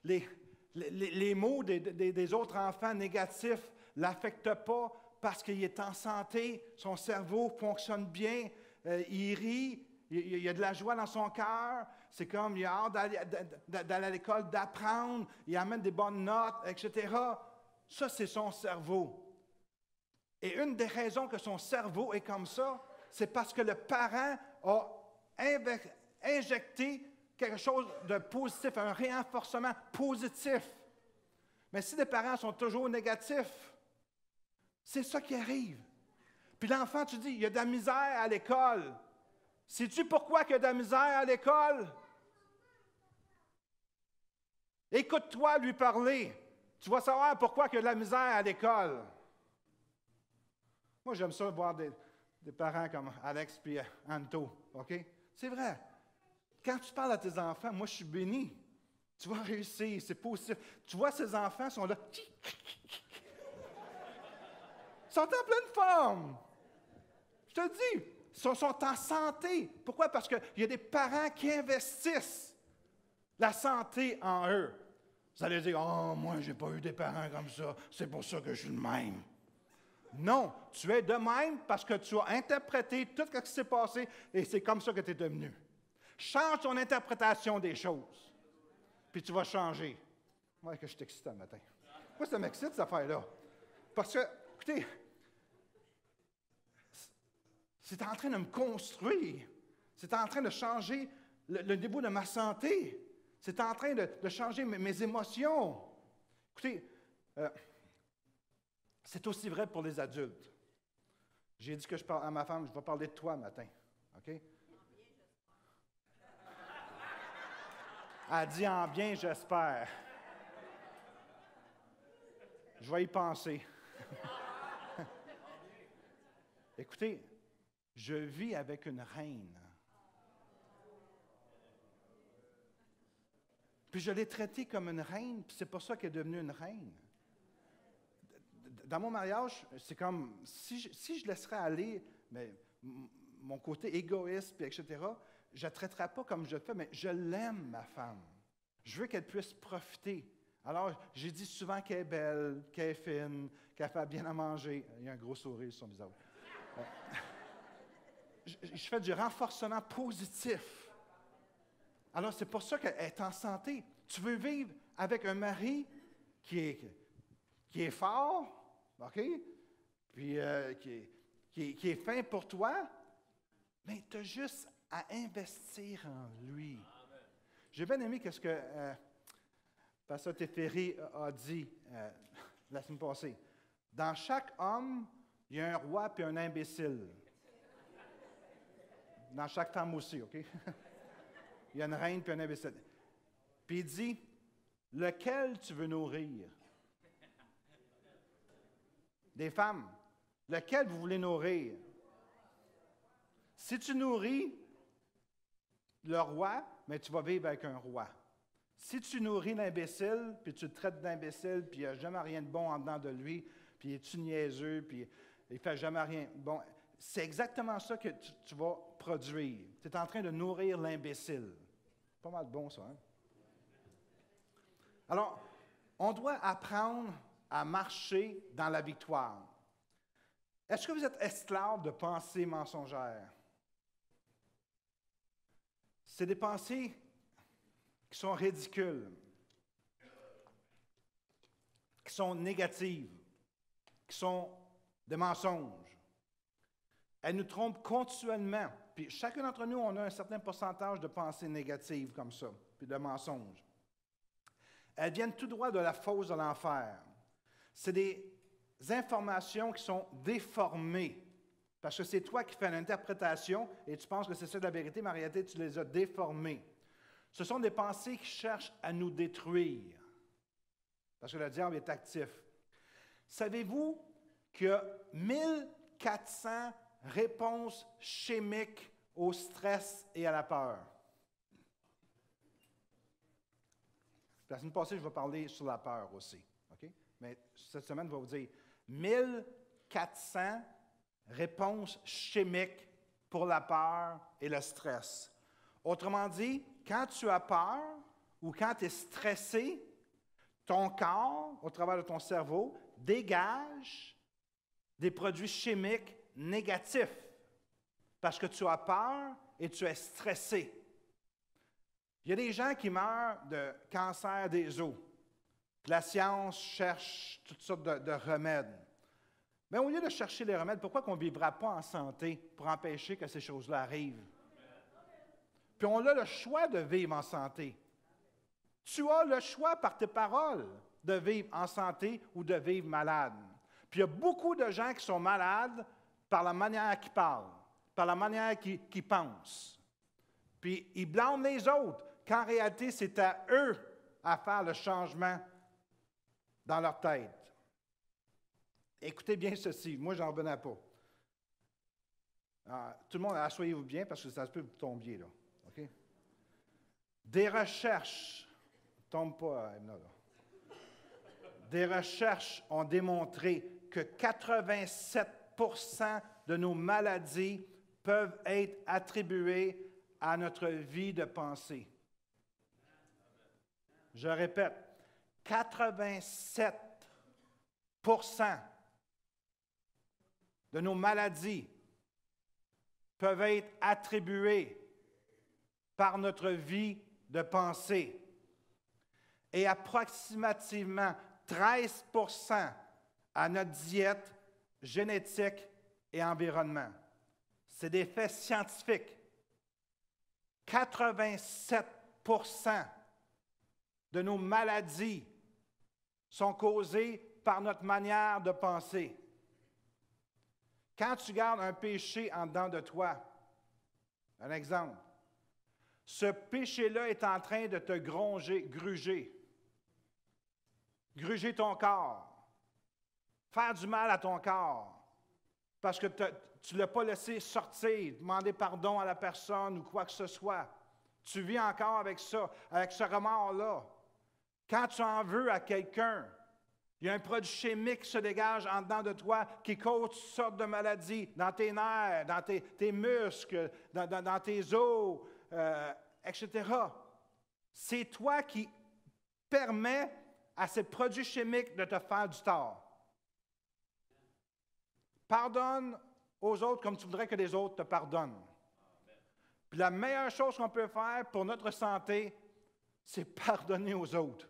Les maux des autres enfants négatifs ne l'affectent pas parce qu'il est en santé, son cerveau fonctionne bien, il rit, il y a de la joie dans son cœur. C'est comme il a hâte d'aller à l'école, d'apprendre, il amène des bonnes notes, etc. Ça, c'est son cerveau. Et une des raisons que son cerveau est comme ça, c'est parce que le parent a injecté quelque chose de positif, un renforcement positif. Mais si les parents sont toujours négatifs, c'est ça qui arrive. Puis l'enfant, tu dis, il y a de la misère à l'école. Sais-tu pourquoi il y a de la misère à l'école? Écoute-toi lui parler. Tu vas savoir pourquoi il y a de la misère à l'école. Moi, j'aime ça voir des parents comme Alex et Anto. OK? C'est vrai. Quand tu parles à tes enfants, moi, je suis béni. Tu vas réussir, c'est positif. Tu vois, ces enfants sont là. Ils sont en pleine forme. Je te dis, ils sont en santé. Pourquoi? Parce qu'il y a des parents qui investissent la santé en eux. Vous allez dire, « Oh, moi, je n'ai pas eu des parents comme ça. C'est pour ça que je suis le même. » Non, tu es de même parce que tu as interprété tout ce qui s'est passé et c'est comme ça que tu es devenu. Change ton interprétation des choses, puis tu vas changer. Moi, que je t'excite un matin. Moi, ça m'excite, cette affaire-là. Parce que, écoutez, c'est en train de me construire. C'est en train de changer le niveau de ma santé. C'est en train de changer mes émotions. Écoutez, c'est aussi vrai pour les adultes. J'ai dit que je parle à ma femme, je vais parler de toi matin. OK? Elle dit en bien, j'espère. Je vais y penser. Écoutez, je vis avec une reine. Puis je l'ai traitée comme une reine, puis c'est pour ça qu'elle est devenue une reine. Dans mon mariage, c'est comme, si je laisserais aller mon côté égoïste, puis etc., je ne la traiterai pas comme je le fais, mais je l'aime, ma femme. Je veux qu'elle puisse profiter. Alors, j'ai dit souvent qu'elle est belle, qu'elle est fine, qu'elle fait bien à manger. Il y a un gros sourire sur son visage. Je fais du renforcement positif. Alors, c'est pour ça qu'elle est en santé. Tu veux vivre avec un mari qui est fort, OK? Puis qui est fin pour toi, mais tu as juste à investir en lui. Amen. J'ai bien aimé ce que Pasteur Teferi a dit la semaine passée. Dans chaque homme, il y a un roi puis un imbécile. Dans chaque femme aussi, OK? Il y a une reine puis un imbécile. Puis il dit, lequel tu veux nourrir? Des femmes, lequel vous voulez nourrir? Si tu nourris le roi, mais tu vas vivre avec un roi. Si tu nourris l'imbécile, puis tu le traites d'imbécile, puis il n'y a jamais rien de bon en dedans de lui, puis il est-tu niaiseux, puis il ne fait jamais rien. Bon, c'est exactement ça que tu vas produire. Tu es en train de nourrir l'imbécile. Pas mal bon, ça, hein? Alors, on doit apprendre à marcher dans la victoire. Est-ce que vous êtes esclave de pensées mensongères? C'est des pensées qui sont ridicules, qui sont négatives, qui sont des mensonges. Elles nous trompent continuellement. Puis chacun d'entre nous, on a un certain pourcentage de pensées négatives comme ça, puis de mensonges. Elles viennent tout droit de la fosse de l'enfer. C'est des informations qui sont déformées. Parce que c'est toi qui fais l'interprétation et tu penses que c'est ça la vérité, mais en réalité, tu les as déformées. Ce sont des pensées qui cherchent à nous détruire. Parce que le diable est actif. Savez-vous qu'il y a 1400 réponses chimiques au stress et à la peur? La semaine passée, je vais parler sur la peur aussi. OK? Mais cette semaine, je vais vous dire 1400 réponses chimiques pour la peur et le stress. Autrement dit, quand tu as peur ou quand tu es stressé, ton corps, au travers de ton cerveau, dégage des produits chimiques négatifs parce que tu as peur et tu es stressé. Il y a des gens qui meurent de cancer des os. La science cherche toutes sortes de remèdes. Mais au lieu de chercher les remèdes, pourquoi on ne vivra pas en santé pour empêcher que ces choses-là arrivent? Puis on a le choix de vivre en santé. Tu as le choix par tes paroles de vivre en santé ou de vivre malade. Puis il y a beaucoup de gens qui sont malades par la manière qu'ils parlent, par la manière qu'ils pensent. Puis ils blâment les autres, qu'en réalité, c'est à eux à faire le changement dans leur tête. Écoutez bien ceci, moi, j'en revenais pas. Tout le monde, asseyez-vous bien parce que ça se peut que vous tombiez, là. OK? Des recherches, tombe pas, Emna, là. Des recherches ont démontré que 87% de nos maladies peuvent être attribuées à notre vie de pensée. Je répète, 87% de nos maladies peuvent être attribuées par notre vie de pensée. Et approximativement 13% à notre diète, génétique et environnement. C'est des faits scientifiques. 87% de nos maladies sont causées par notre manière de penser. Quand tu gardes un péché en dedans de toi, un exemple, ce péché-là est en train de te gruger ton corps, faire du mal à ton corps, parce que tu ne l'as pas laissé sortir, demander pardon à la personne ou quoi que ce soit. Tu vis encore avec ça, avec ce remords-là. Quand tu en veux à quelqu'un, il y a un produit chimique qui se dégage en dedans de toi qui cause toutes sortes de maladies dans tes nerfs, dans tes muscles, dans tes os, etc. C'est toi qui permets à ces produits chimiques de te faire du tort. Pardonne aux autres comme tu voudrais que les autres te pardonnent. Puis la meilleure chose qu'on peut faire pour notre santé, c'est pardonner aux autres.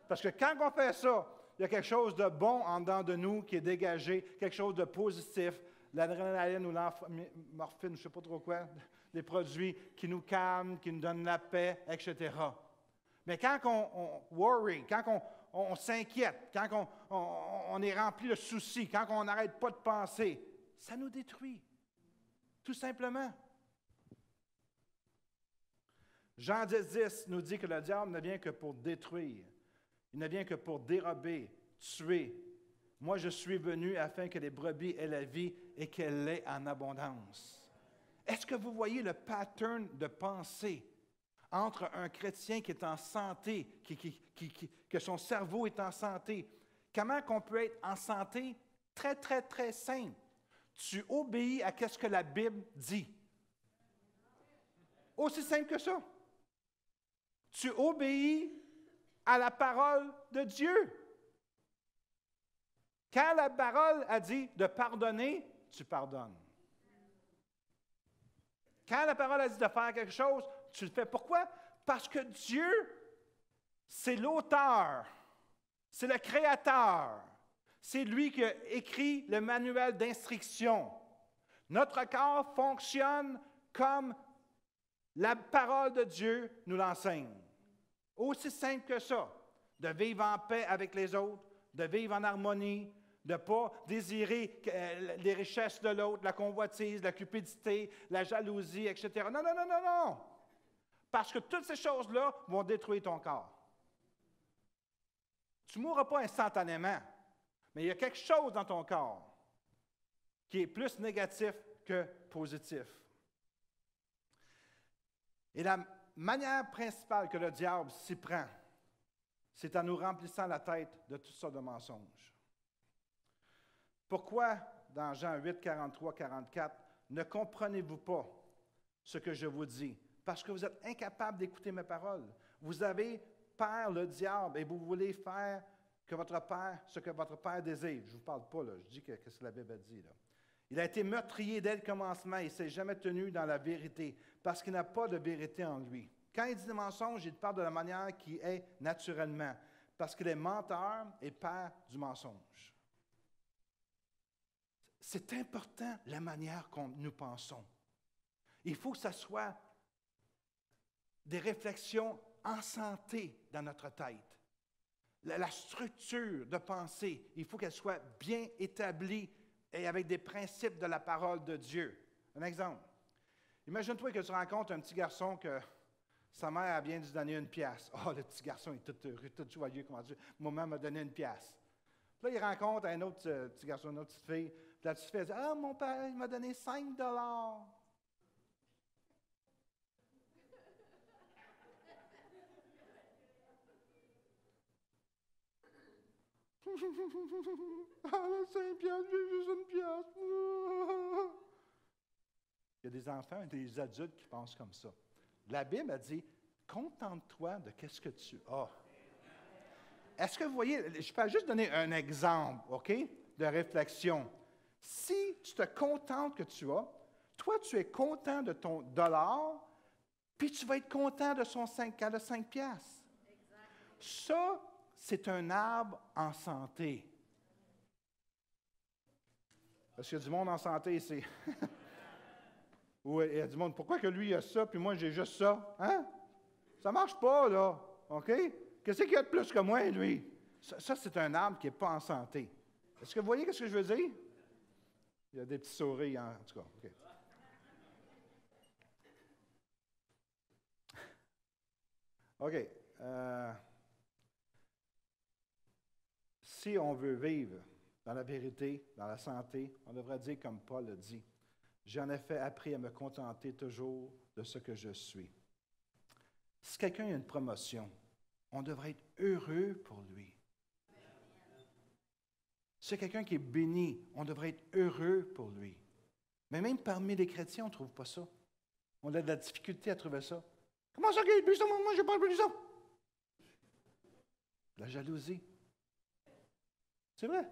Parce que quand on fait ça, il y a quelque chose de bon en dedans de nous qui est dégagé, quelque chose de positif, l'adrénaline ou l'endorphine, je ne sais pas trop quoi, des produits qui nous calment, qui nous donnent la paix, etc. Mais quand on worry, quand on s'inquiète, quand on est rempli de soucis, quand on n'arrête pas de penser, ça nous détruit, tout simplement. Jean 10 nous dit que le diable ne vient que pour détruire. Il ne vient que pour dérober, tuer. Moi, je suis venu afin que les brebis aient la vie et qu'elle l'ait en abondance. Est-ce que vous voyez le pattern de pensée entre un chrétien qui est en santé, que son cerveau est en santé? Comment qu'on peut être en santé? Très, très, très simple. Tu obéis à ce que la Bible dit. Aussi simple que ça. Tu obéis à la parole de Dieu. Quand la parole a dit de pardonner, tu pardonnes. Quand la parole a dit de faire quelque chose, tu le fais. Pourquoi? Parce que Dieu, c'est l'auteur, c'est le créateur. C'est lui qui a écrit le manuel d'instruction. Notre corps fonctionne comme la parole de Dieu nous l'enseigne. Aussi simple que ça, de vivre en paix avec les autres, de vivre en harmonie, de ne pas désirer les richesses de l'autre, la convoitise, la cupidité, la jalousie, etc. Non, non, non, non, non. Parce que toutes ces choses-là vont détruire ton corps. Tu ne mourras pas instantanément, mais il y a quelque chose dans ton corps qui est plus négatif que positif. Et la manière principale que le diable s'y prend c'est en nous remplissant la tête de toutes sortes de mensonges. Pourquoi, dans Jean 8, 43, 44, ne comprenez-vous pas ce que je vous dis? Parce que vous êtes incapables d'écouter mes paroles. Vous avez peur le diable et vous voulez faire ce que votre père désire. Je ne vous parle pas, là, je dis ce que la Bible dit. Là. Il a été meurtrier dès le commencement et il ne s'est jamais tenu dans la vérité parce qu'il n'a pas de vérité en lui. Quand il dit des mensonges, il parle de la manière qui est naturellement parce qu'il est menteur et père du mensonge. C'est important la manière qu'on nous pensons. Il faut que ce soit des réflexions en santé dans notre tête. La structure de pensée, il faut qu'elle soit bien établie et avec des principes de la parole de Dieu. Un exemple. Imagine-toi que tu rencontres un petit garçon que sa mère vient de lui donner une pièce. Oh, le petit garçon est tout heureux, tout joyeux, comment dire. Maman m'a donné une pièce. Puis là, il rencontre un autre petit garçon, une autre petite fille. Puis la petite fille dit, ah, mon père, il m'a donné 5 $. Ah, 5 piastres, j'ai juste une pièce. Il y a des enfants et des adultes qui pensent comme ça. La Bible a dit, contente-toi de ce que tu as. Est-ce que vous voyez, je peux juste donner un exemple, OK, de réflexion. Si tu te contentes que tu as, toi, tu es content de ton dollar, puis tu vas être content de son 5 piastres. Ça, c'est un arbre en santé. Parce qu'il y a du monde en santé ici. Oui, il y a du monde. Pourquoi que lui, il a ça, puis moi, j'ai juste ça? Hein? Ça ne marche pas, là. OK? Qu'est-ce qu'il y a de plus que moi, lui? Ça c'est un arbre qui n'est pas en santé. Est-ce que vous voyez ce que je veux dire? Il y a des petits sourires, en tout cas. OK. OK. Si on veut vivre dans la vérité, dans la santé, on devrait dire comme Paul le dit. J'en ai fait appris à me contenter toujours de ce que je suis. Si quelqu'un a une promotion, on devrait être heureux pour lui. Si quelqu'un qui est béni, on devrait être heureux pour lui. Mais même parmi les chrétiens, on ne trouve pas ça. On a de la difficulté à trouver ça. Comment ça qu'il est plus ça? Moi, je n'ai pas plus ça. La jalousie. C'est vrai.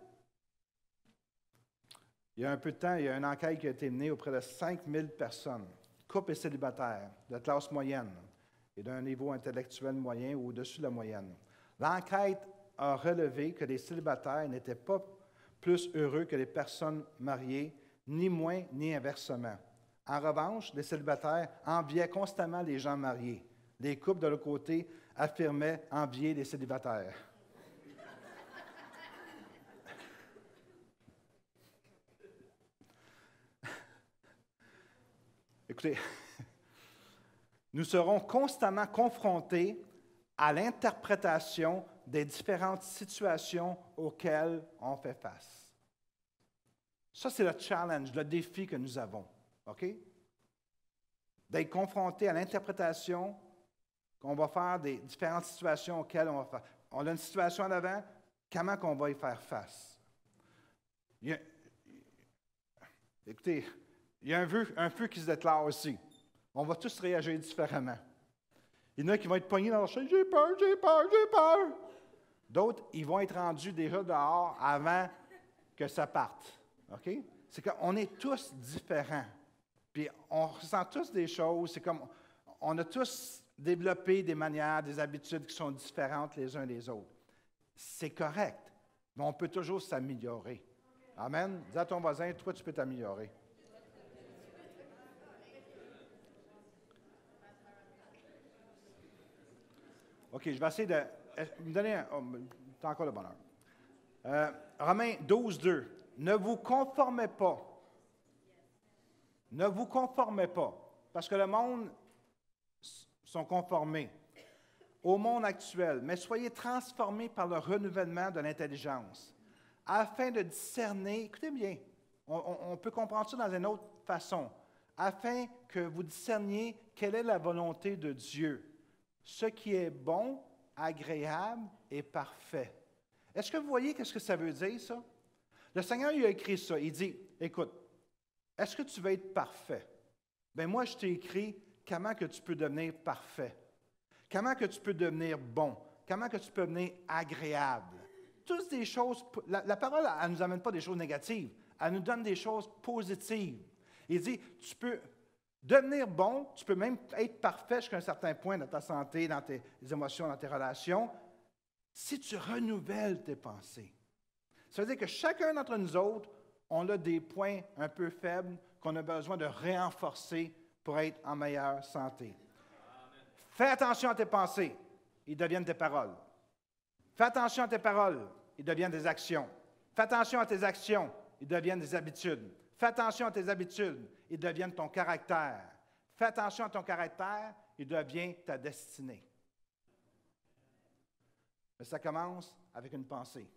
Il y a un peu de temps, il y a une enquête qui a été menée auprès de 5000 personnes, couples et célibataires, de classe moyenne et d'un niveau intellectuel moyen ou au-dessus de la moyenne. L'enquête a relevé que les célibataires n'étaient pas plus heureux que les personnes mariées, ni moins, ni inversement. En revanche, les célibataires enviaient constamment les gens mariés. Les couples, de l'autre côté, affirmaient envier les célibataires. Écoutez, nous serons constamment confrontés à l'interprétation des différentes situations auxquelles on fait face. Ça, c'est le challenge, le défi que nous avons. OK? D'être confrontés à l'interprétation qu'on va faire des différentes situations auxquelles on va faire. On a une situation en avant, comment qu'on va y faire face? Écoutez, il y a un feu qui se déclare aussi. On va tous réagir différemment. Il y en a qui vont être pognés dans leur chaise, j'ai peur, j'ai peur, j'ai peur. D'autres, ils vont être rendus déjà dehors avant que ça parte. OK? C'est qu'on est tous différents. Puis on ressent tous des choses. C'est comme, on a tous développé des manières, des habitudes qui sont différentes les uns des autres. C'est correct, mais on peut toujours s'améliorer. Amen? Dis à ton voisin, toi, tu peux t'améliorer. OK, je vais essayer de me donner t'as encore le bonheur. Romains 12, 2. Ne vous conformez pas. Ne vous conformez pas. Parce que le monde sont conformés au monde actuel, mais soyez transformés par le renouvellement de l'intelligence, afin de discerner, écoutez bien, on peut comprendre ça dans une autre façon, afin que vous discerniez quelle est la volonté de Dieu, ce qui est bon, agréable et parfait. Est-ce que vous voyez qu'est-ce que ça veut dire, ça? Le Seigneur, il a écrit ça. Il dit, écoute, est-ce que tu veux être parfait? Bien, moi, je t'ai écrit comment que tu peux devenir parfait. Comment que tu peux devenir bon. Comment que tu peux devenir agréable. Toutes des choses, la parole, elle ne nous amène pas des choses négatives. Elle nous donne des choses positives. Il dit, tu peux devenir bon, tu peux même être parfait jusqu'à un certain point dans ta santé, dans tes émotions, dans tes relations, si tu renouvelles tes pensées. Ça veut dire que chacun d'entre nous autres, on a des points un peu faibles qu'on a besoin de renforcer pour être en meilleure santé. Amen. Fais attention à tes pensées, ils deviennent tes paroles. Fais attention à tes paroles, ils deviennent des actions. Fais attention à tes actions, ils deviennent des habitudes. Fais attention à tes habitudes, ils deviennent ton caractère. Fais attention à ton caractère, il devient ta destinée. Mais ça commence avec une pensée.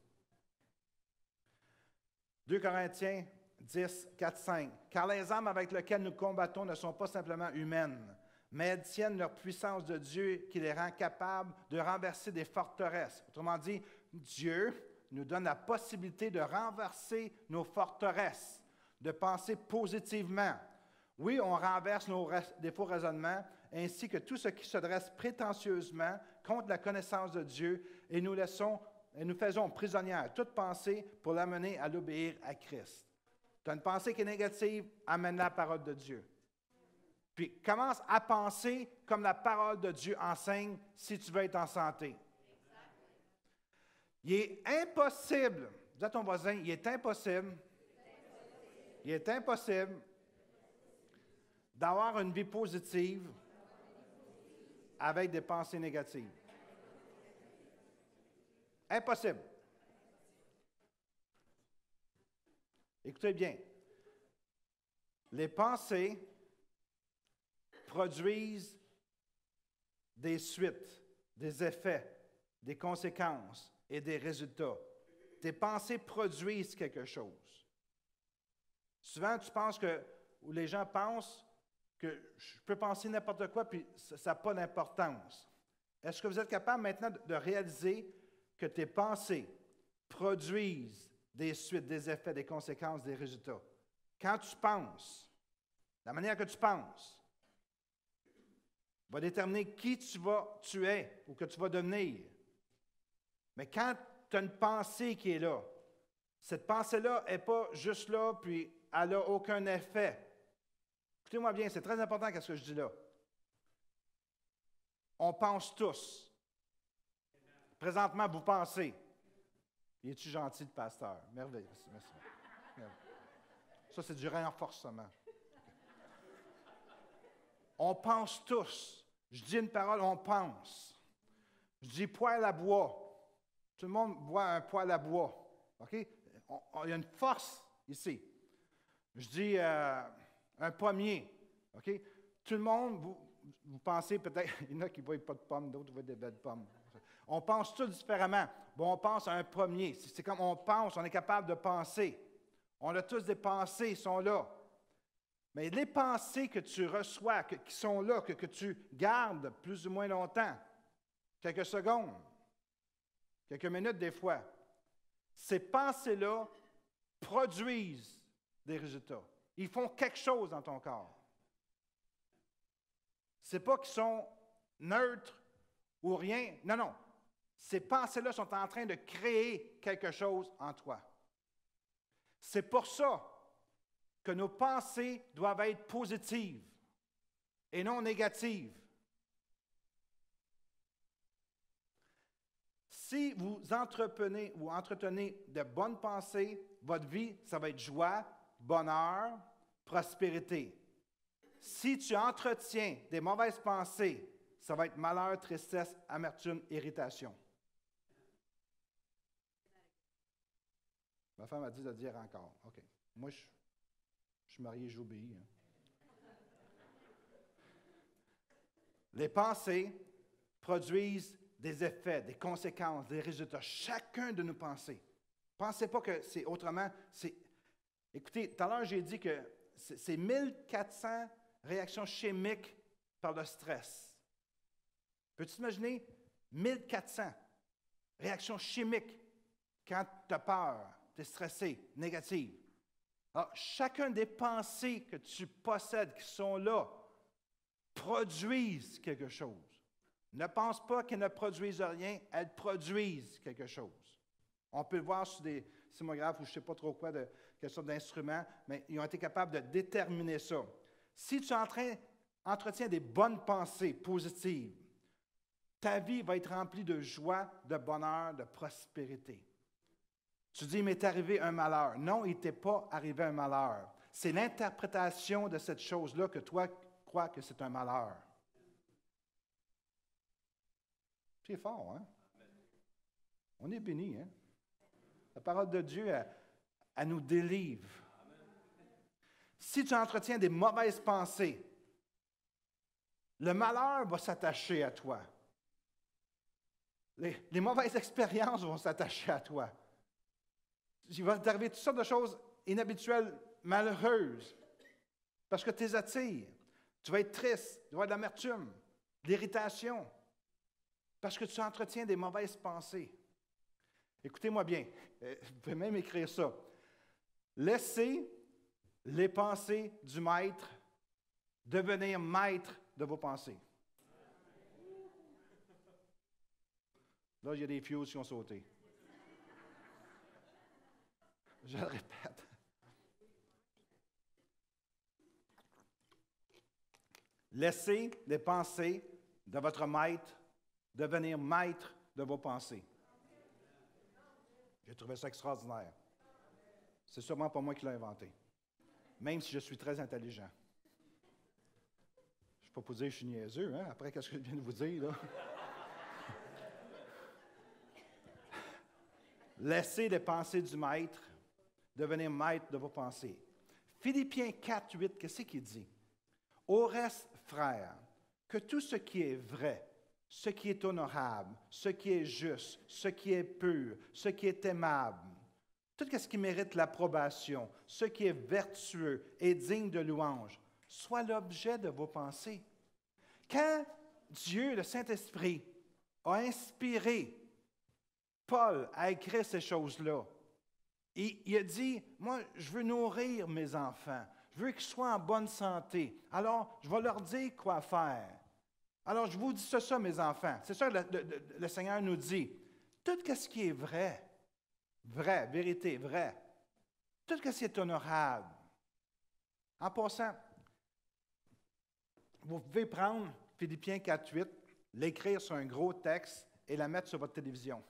2 Corinthiens 10, 4, 5. « Car les armes avec lesquelles nous combattons ne sont pas simplement humaines, mais elles tiennent leur puissance de Dieu qui les rend capables de renverser des forteresses. » Autrement dit, Dieu nous donne la possibilité de renverser nos forteresses, de penser positivement. Oui, on renverse nos défauts raisonnements, ainsi que tout ce qui se dresse prétentieusement contre la connaissance de Dieu, et nous faisons prisonnières toute pensée pour l'amener à l'obéir à Christ. Tu as une pensée qui est négative, amène la parole de Dieu. Puis commence à penser comme la parole de Dieu enseigne si tu veux être en santé. Il est impossible, dis à ton voisin, il est impossible d'avoir une vie positive avec des pensées négatives. Impossible. Écoutez bien. Les pensées produisent des suites, des effets, des conséquences et des résultats. Tes pensées produisent quelque chose. Souvent, tu penses ou les gens pensent que je peux penser n'importe quoi, puis ça n'a pas d'importance. Est-ce que vous êtes capable maintenant de réaliser que tes pensées produisent des suites, des effets, des conséquences, des résultats? Quand tu penses, la manière que tu penses va déterminer qui tu es ou que tu vas devenir. Mais quand tu as une pensée qui est là, cette pensée-là n'est pas juste là, puis elle n'a aucun effet. Écoutez-moi bien, c'est très important ce que je dis là. On pense tous. Présentement, vous pensez. Il est-tu gentil, le pasteur? Merveilleux. Merci. Ça, c'est du renforcement. On pense tous. Je dis une parole, on pense. Je dis poêle à bois. Tout le monde voit un poêle à bois. OK? Il y a une force ici. Je dis un pommier. OK? Tout le monde, vous pensez peut-être, il y en a qui ne voient pas de pommes, d'autres voient des belles pommes. On pense tous différemment. Bon, on pense à un pommier. C'est comme on pense, on est capable de penser. On a tous des pensées, ils sont là. Mais les pensées que tu reçois, qui sont là, que tu gardes plus ou moins longtemps, quelques secondes, quelques minutes des fois, ces pensées-là produisent des résultats. Ils font quelque chose dans ton corps. Ce n'est pas qu'ils sont neutres ou rien. Non, non. Ces pensées-là sont en train de créer quelque chose en toi. C'est pour ça que nos pensées doivent être positives et non négatives. Si vous entretenez de bonnes pensées, votre vie, ça va être joie, bonheur, prospérité. Si tu entretiens des mauvaises pensées, ça va être malheur, tristesse, amertume, irritation. Ma femme a dit de dire encore. OK. Moi, je suis marié, j'obéis. Les pensées produisent des effets, des conséquences, des résultats. Chacun de nos pensées. Pensez pas que c'est autrement. Écoutez, tout à l'heure, j'ai dit que c'est 1400 réactions chimiques par le stress. Peux-tu t'imaginer 1400 réactions chimiques quand tu as peur, tu es stressé, négative. Alors, chacun des pensées que tu possèdes, qui sont là, produisent quelque chose. Ne pense pas qu'elles ne produisent rien, elles produisent quelque chose. On peut le voir sur des sismographes ou je ne sais pas trop quoi, quelle sorte d'instruments, mais ils ont été capables de déterminer ça. Si tu entretiens des bonnes pensées positives, ta vie va être remplie de joie, de bonheur, de prospérité. Tu dis, il m'est arrivé un malheur. Non, il ne t'est pas arrivé un malheur. C'est l'interprétation de cette chose-là que toi crois que c'est un malheur. C'est fort, hein? On est bénis, hein? La parole de Dieu, elle nous délivre. Si tu entretiens des mauvaises pensées, le malheur va s'attacher à toi. Les mauvaises expériences vont s'attacher à toi. Il va t'arriver toutes sortes de choses inhabituelles, malheureuses, parce que tu les attires. Tu vas être triste, tu vas avoir de l'amertume, de l'irritation, parce que tu entretiens des mauvaises pensées. Écoutez-moi bien, vous pouvez même écrire ça. Laissez les pensées du maître devenir maître de vos pensées. Là, il y a des fuse qui ont sauté. Je le répète. Laissez les pensées de votre maître devenir maître de vos pensées. J'ai trouvé ça extraordinaire. C'est sûrement pas moi qui l'ai inventé, même si je suis très intelligent. Je ne suis pas pour dire que je suis niaiseux, hein? Après, qu'est-ce que je viens de vous dire, là? Laissez les pensées du maître devenir maître de vos pensées. Philippiens 4, 8, qu'est-ce qu'il dit? Au reste, frères, que tout ce qui est vrai, ce qui est honorable, ce qui est juste, ce qui est pur, ce qui est aimable, tout ce qui mérite l'approbation, ce qui est vertueux et digne de louange, soit l'objet de vos pensées. Quand Dieu, le Saint-Esprit, a inspiré Paul à écrire ces choses-là, il a dit, moi, je veux nourrir mes enfants, je veux qu'ils soient en bonne santé, alors je vais leur dire quoi faire. Alors, je vous dis ça, mes enfants. C'est ça que le Seigneur nous dit. Tout ce qui est vrai, vrai, vérité, vrai, tout ce qui est honorable. En passant, vous pouvez prendre Philippiens 4.8, l'écrire sur un gros texte et la mettre sur votre télévision.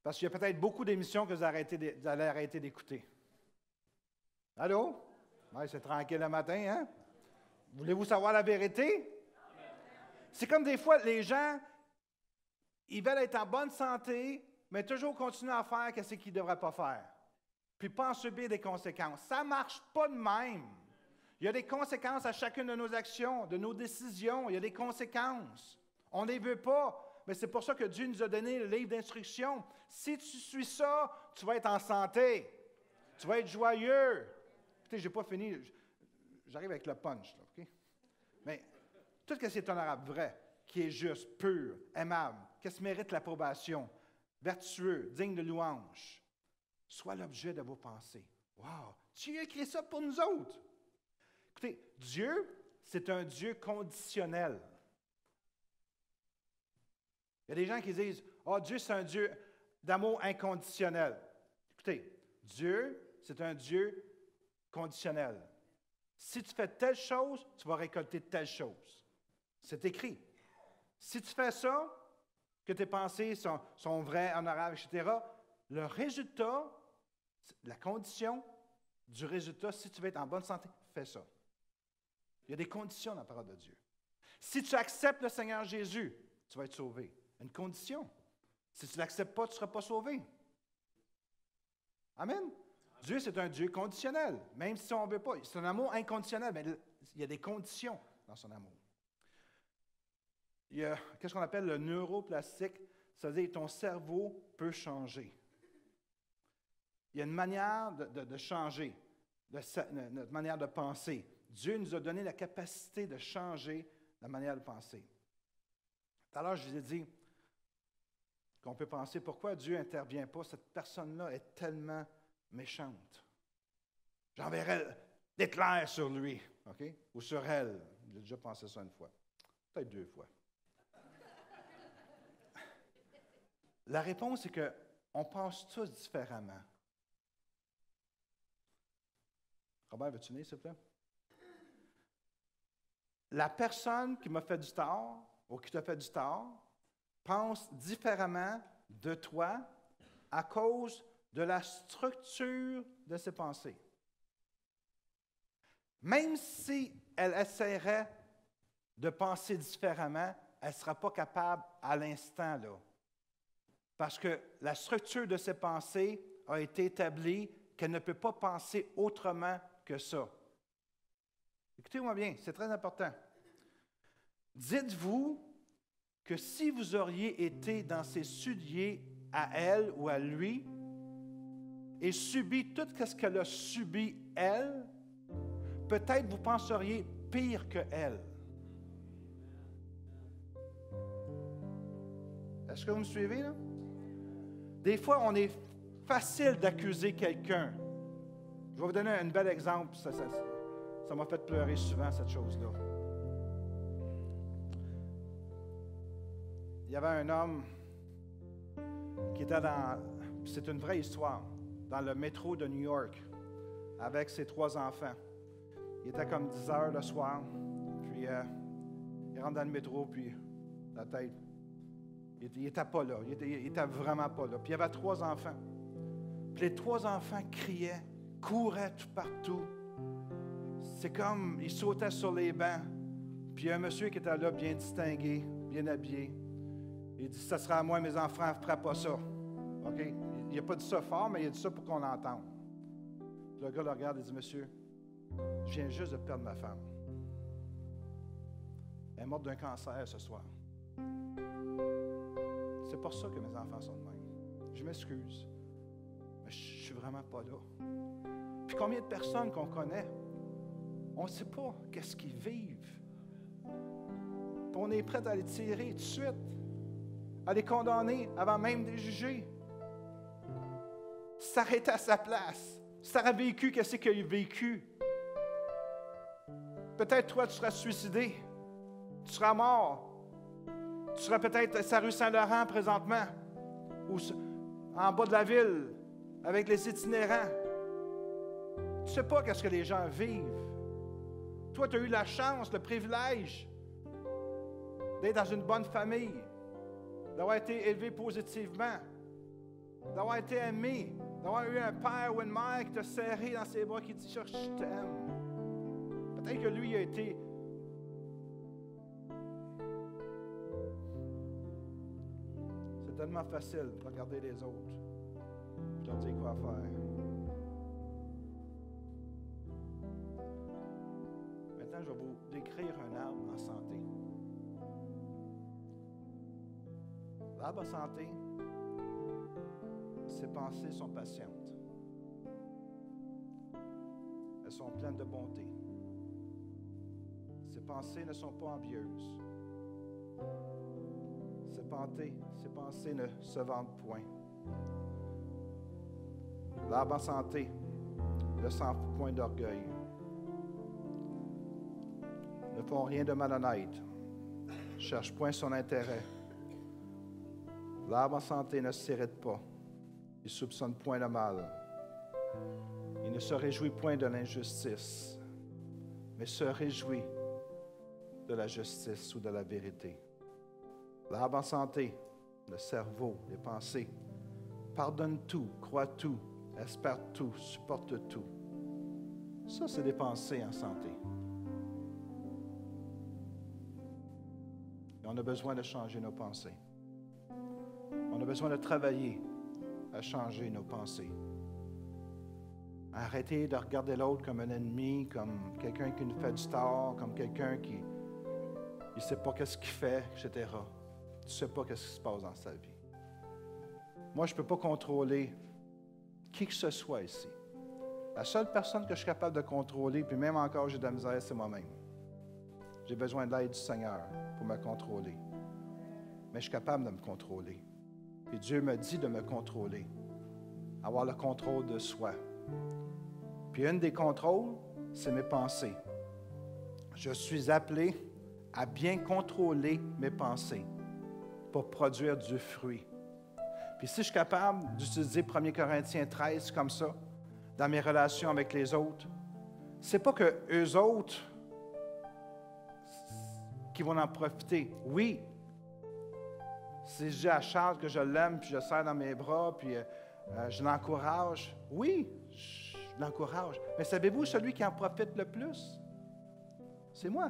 Parce qu'il y a peut-être beaucoup d'émissions que vous allez arrêter d'écouter. Allô? Oui, c'est tranquille le matin, hein? Voulez-vous savoir la vérité? C'est comme des fois, les gens, ils veulent être en bonne santé, mais toujours continuer à faire ce qu'ils ne devraient pas faire. Puis pas en subir des conséquences. Ça ne marche pas de même. Il y a des conséquences à chacune de nos actions, de nos décisions. Il y a des conséquences. On ne les veut pas. Mais c'est pour ça que Dieu nous a donné le livre d'instruction. Si tu suis ça, tu vas être en santé. Tu vas être joyeux. Écoutez, je n'ai pas fini. J'arrive avec le punch, là, OK? Mais tout ce qui est honorable, vrai, qui est juste, pur, aimable, qui mérite l'approbation, vertueux, digne de louange, soit l'objet de vos pensées. Wow! Tu as écrit ça pour nous autres. Écoutez, Dieu, c'est un Dieu conditionnel. Il y a des gens qui disent, « Ah, Dieu, c'est un Dieu d'amour inconditionnel. » Écoutez, Dieu, c'est un Dieu conditionnel. Si tu fais telle chose, tu vas récolter telle chose. C'est écrit. Si tu fais ça, que tes pensées sont vraies, honorables, etc., le résultat, la condition du résultat, si tu veux être en bonne santé, fais ça. Il y a des conditions dans la parole de Dieu. Si tu acceptes le Seigneur Jésus, tu vas être sauvé. Une condition. Si tu ne l'acceptes pas, tu ne seras pas sauvé. Amen. Dieu, c'est un Dieu conditionnel, même si on ne veut pas. C'est un amour inconditionnel, mais il y a des conditions dans son amour. Il y a qu'est-ce qu'on appelle le neuroplastique, c'est-à-dire que ton cerveau peut changer. Il y a une manière de changer notre manière de penser, Dieu nous a donné la capacité de changer la manière de penser. Tout à l'heure, je vous ai dit qu'on peut penser pourquoi Dieu n'intervient pas. Cette personne-là est tellement méchante. J'enverrai d'éclairs sur lui, OK? Ou sur elle. J'ai déjà pensé ça une fois. Peut-être 2 fois. La réponse est qu'on pense tous différemment. Robert, veux-tu venir, s'il te plaît? La personne qui m'a fait du tort ou qui t'a fait du tort pense différemment de toi à cause de la structure de ses pensées. Même si elle essaierait de penser différemment, elle ne sera pas capable à l'instant, là. Parce que la structure de ses pensées a été établie qu'elle ne peut pas penser autrement que ça. Écoutez-moi bien, c'est très important. Dites-vous que si vous auriez été dans ses souliers à elle ou à lui et subi tout ce qu'elle a subi, elle, peut-être vous penseriez pire que elle. Est-ce que vous me suivez, là? Des fois, on est facile d'accuser quelqu'un. Je vais vous donner un bel exemple. Ça m'a fait pleurer souvent, cette chose-là. Il y avait un homme qui était c'est une vraie histoire, dans le métro de New York, avec ses 3 enfants. Il était comme 10 heures le soir, puis il rentre dans le métro, puis la tête, il n'était pas là, il était vraiment pas là. Puis il y avait 3 enfants. Puis les 3 enfants criaient, couraient tout partout. C'est comme, ils sautaient sur les bancs. Puis il y a un monsieur qui était là, bien distingué, bien habillé. Il dit, ça sera à moi, mes enfants ne feraient pas ça. OK? Il n'a pas dit ça fort, mais il a dit ça pour qu'on l'entende. Le gars le regarde et dit, monsieur, je viens juste de perdre ma femme. Elle est morte d'un cancer ce soir. C'est pour ça que mes enfants sont de même. Je m'excuse, mais je ne suis vraiment pas là. Puis combien de personnes qu'on connaît, on ne sait pas qu'est-ce qu'ils vivent. Puis on est prêt à les tirer tout de suite, à les condamner avant même de les juger. S'arrêter à sa place. Si tu aurais vécu, qu'est-ce qu'il a vécu? Peut-être toi, tu seras suicidé. Tu seras mort. Tu seras peut-être à sa rue Saint-Laurent présentement, ou en bas de la ville, avec les itinérants. Tu ne sais pas qu'est-ce que les gens vivent. Toi, tu as eu la chance, le privilège d'être dans une bonne famille, d'avoir été élevé positivement, d'avoir été aimé, d'avoir eu un père ou une mère qui t'a serré dans ses bras, qui dit « Je t'aime ». Peut-être que lui a été... C'est tellement facile de regarder les autres et leur dire quoi faire. Maintenant, je vais vous décrire un arbre en santé. L'arbre en santé, ses pensées sont patientes. Elles sont pleines de bonté. Ses pensées ne sont pas envieuses. Ses pensées ne se vendent point. L'arbre en santé ne sent point d'orgueil. Ne font rien de malhonnête. Ne cherche point son intérêt. L'arbre en santé ne s'irrite pas. Il ne soupçonne point le mal. Il ne se réjouit point de l'injustice, mais se réjouit de la justice ou de la vérité. L'arbre en santé, le cerveau, les pensées, pardonne tout, croit tout, espère tout, supporte tout. Ça, c'est des pensées en santé. Et on a besoin de changer nos pensées. On a besoin de travailler à changer nos pensées. Arrêter de regarder l'autre comme un ennemi, comme quelqu'un qui nous fait du tort, comme quelqu'un qui ne sait pas qu'est-ce qu'il fait, etc. Tu ne sais pas qu'est-ce qui se passe dans sa vie. Moi, je ne peux pas contrôler qui que ce soit ici. La seule personne que je suis capable de contrôler, puis même encore j'ai de la misère, c'est moi-même. J'ai besoin de l'aide du Seigneur pour me contrôler. Mais je suis capable de me contrôler. Puis Dieu me dit de me contrôler. Avoir le contrôle de soi. Puis un des contrôles, c'est mes pensées. Je suis appelé à bien contrôler mes pensées pour produire du fruit. Puis si je suis capable d'utiliser 1 Corinthiens 13 comme ça, dans mes relations avec les autres, c'est pas que eux autres qui vont en profiter. Oui, si je dis à Charles que je l'aime, puis je le serre dans mes bras, puis je l'encourage, oui, je l'encourage. Mais savez-vous, celui qui en profite le plus, c'est moi.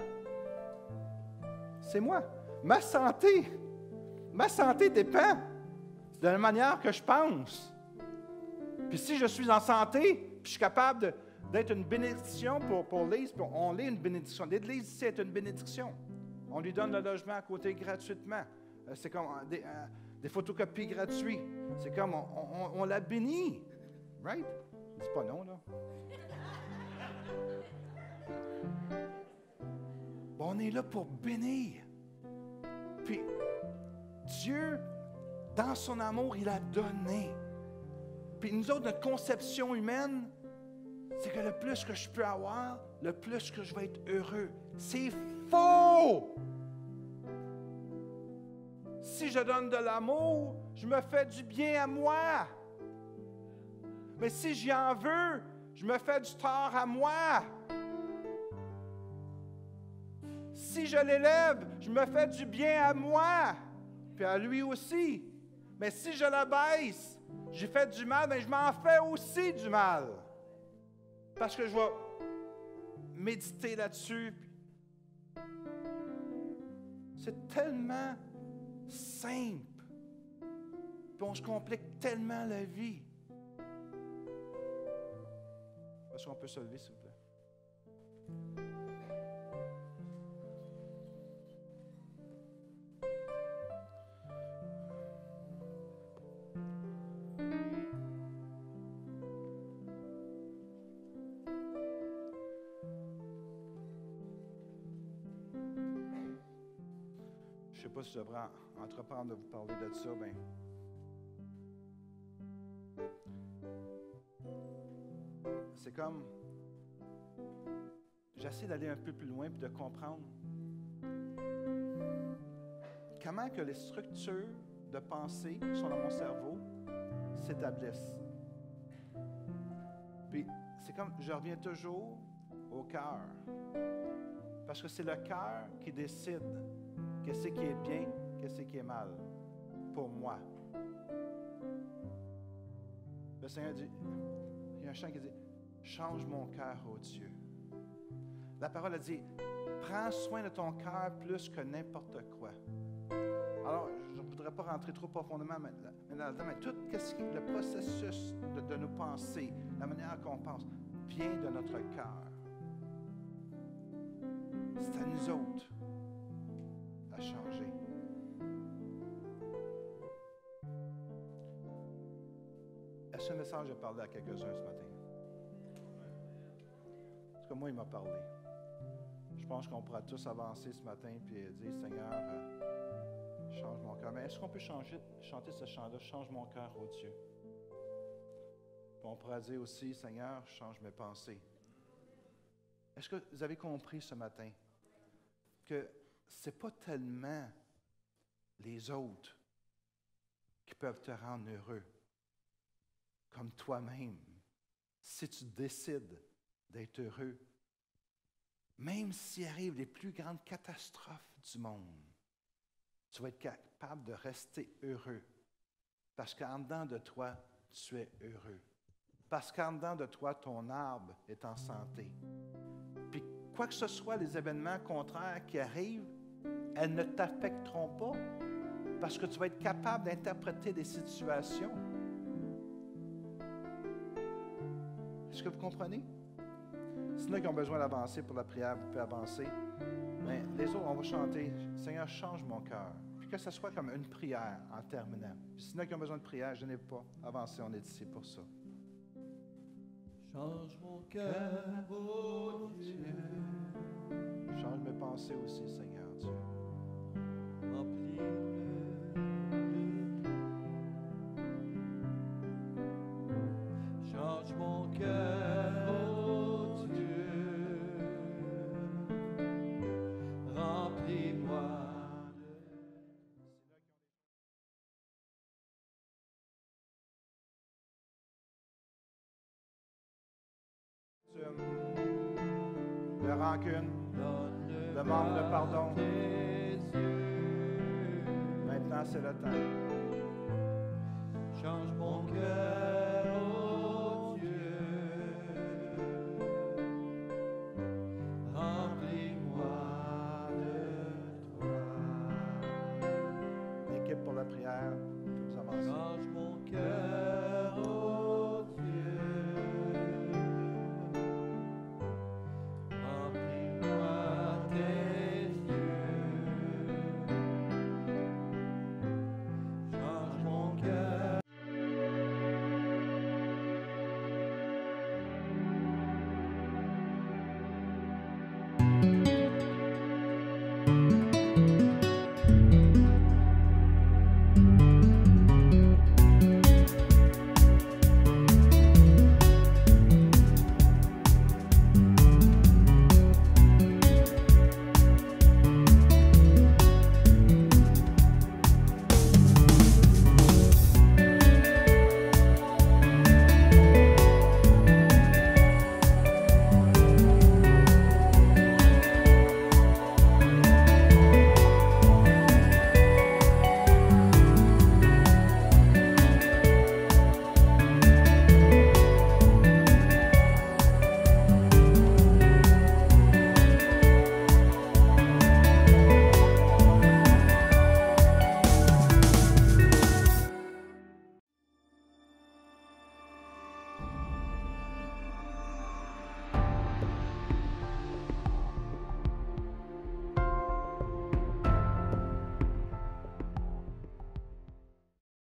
C'est moi. Ma santé dépend de la manière que je pense. Puis si je suis en santé, puis je suis capable d'être une bénédiction pour l'Église, puis on est une bénédiction. L'Église ici est une bénédiction. On lui donne le logement à côté gratuitement. C'est comme des photocopies gratuites. C'est comme on la bénit. Right? Je dis pas non, là. Bon, on est là pour bénir. Puis Dieu, dans son amour, il a donné. Puis nous autres, notre conception humaine, c'est que le plus que je peux avoir, le plus que je vais être heureux. C'est faux! Si je donne de l'amour, je me fais du bien à moi. Mais si j'y en veux, je me fais du tort à moi. Si je l'élève, je me fais du bien à moi, puis à lui aussi. Mais si je le baisse, j'ai fait du mal, mais je m'en fais aussi du mal. Parce que je vais méditer là-dessus. C'est tellement simple. Puis on se complique tellement la vie. Est-ce qu'on peut se lever, s'il vous plaît? Je ne sais pas si je devrais entreprendre de vous parler de ça, bien. C'est comme, j'essaie d'aller un peu plus loin et de comprendre comment que les structures de pensée qui sont dans mon cerveau s'établissent. Puis, c'est comme, je reviens toujours au cœur. Parce que c'est le cœur qui décide qu'est-ce qui est bien, qu'est-ce qui est mal pour moi. Le Seigneur dit, il y a un chant qui dit, change mon cœur, ô Dieu. La parole a dit, prends soin de ton cœur plus que n'importe quoi. Alors, je ne voudrais pas rentrer trop profondément là-dedans, mais tout le processus de nos pensées, la manière qu'on pense, vient de notre cœur. C'est à nous autres à changer. Est-ce que ce message a parlé à quelques-uns ce matin? Parce que moi, il m'a parlé. Je pense qu'on pourra tous avancer ce matin et dire, Seigneur, change mon cœur. Mais est-ce qu'on peut chanter ce chant-là, change mon cœur, ô Dieu? Puis on pourra dire aussi, Seigneur, change mes pensées. Est-ce que vous avez compris ce matin que ce n'est pas tellement les autres qui peuvent te rendre heureux, comme toi-même, si tu décides d'être heureux, même s'il arrive les plus grandes catastrophes du monde, tu vas être capable de rester heureux, parce qu'en dedans de toi, tu es heureux. Parce qu'en dedans de toi, ton arbre est en santé. Puis, quoi que ce soit les événements contraires qui arrivent, elles ne t'affecteront pas parce que tu vas être capable d'interpréter des situations. Est-ce que vous comprenez? S'il y en a qui ont besoin d'avancer pour la prière, vous pouvez avancer. Mais les autres, on va chanter « Seigneur, change mon cœur ». Puis que ce soit comme une prière en terminant. Puis s'il y en a qui ont besoin de prière, je n'ai pas avancé, on est ici pour ça. Change mon cœur, oh Dieu. Change mes pensées aussi, Seigneur Dieu. Remplis-le. Change mon cœur, oh Dieu. Remplis-moi. De rancune, de manque de pardon. Maintenant, c'est le temps. Change mon cœur, oh Dieu. Remplis-moi de toi. L'équipe pour la prière, vous avancez. Change mon cœur, oh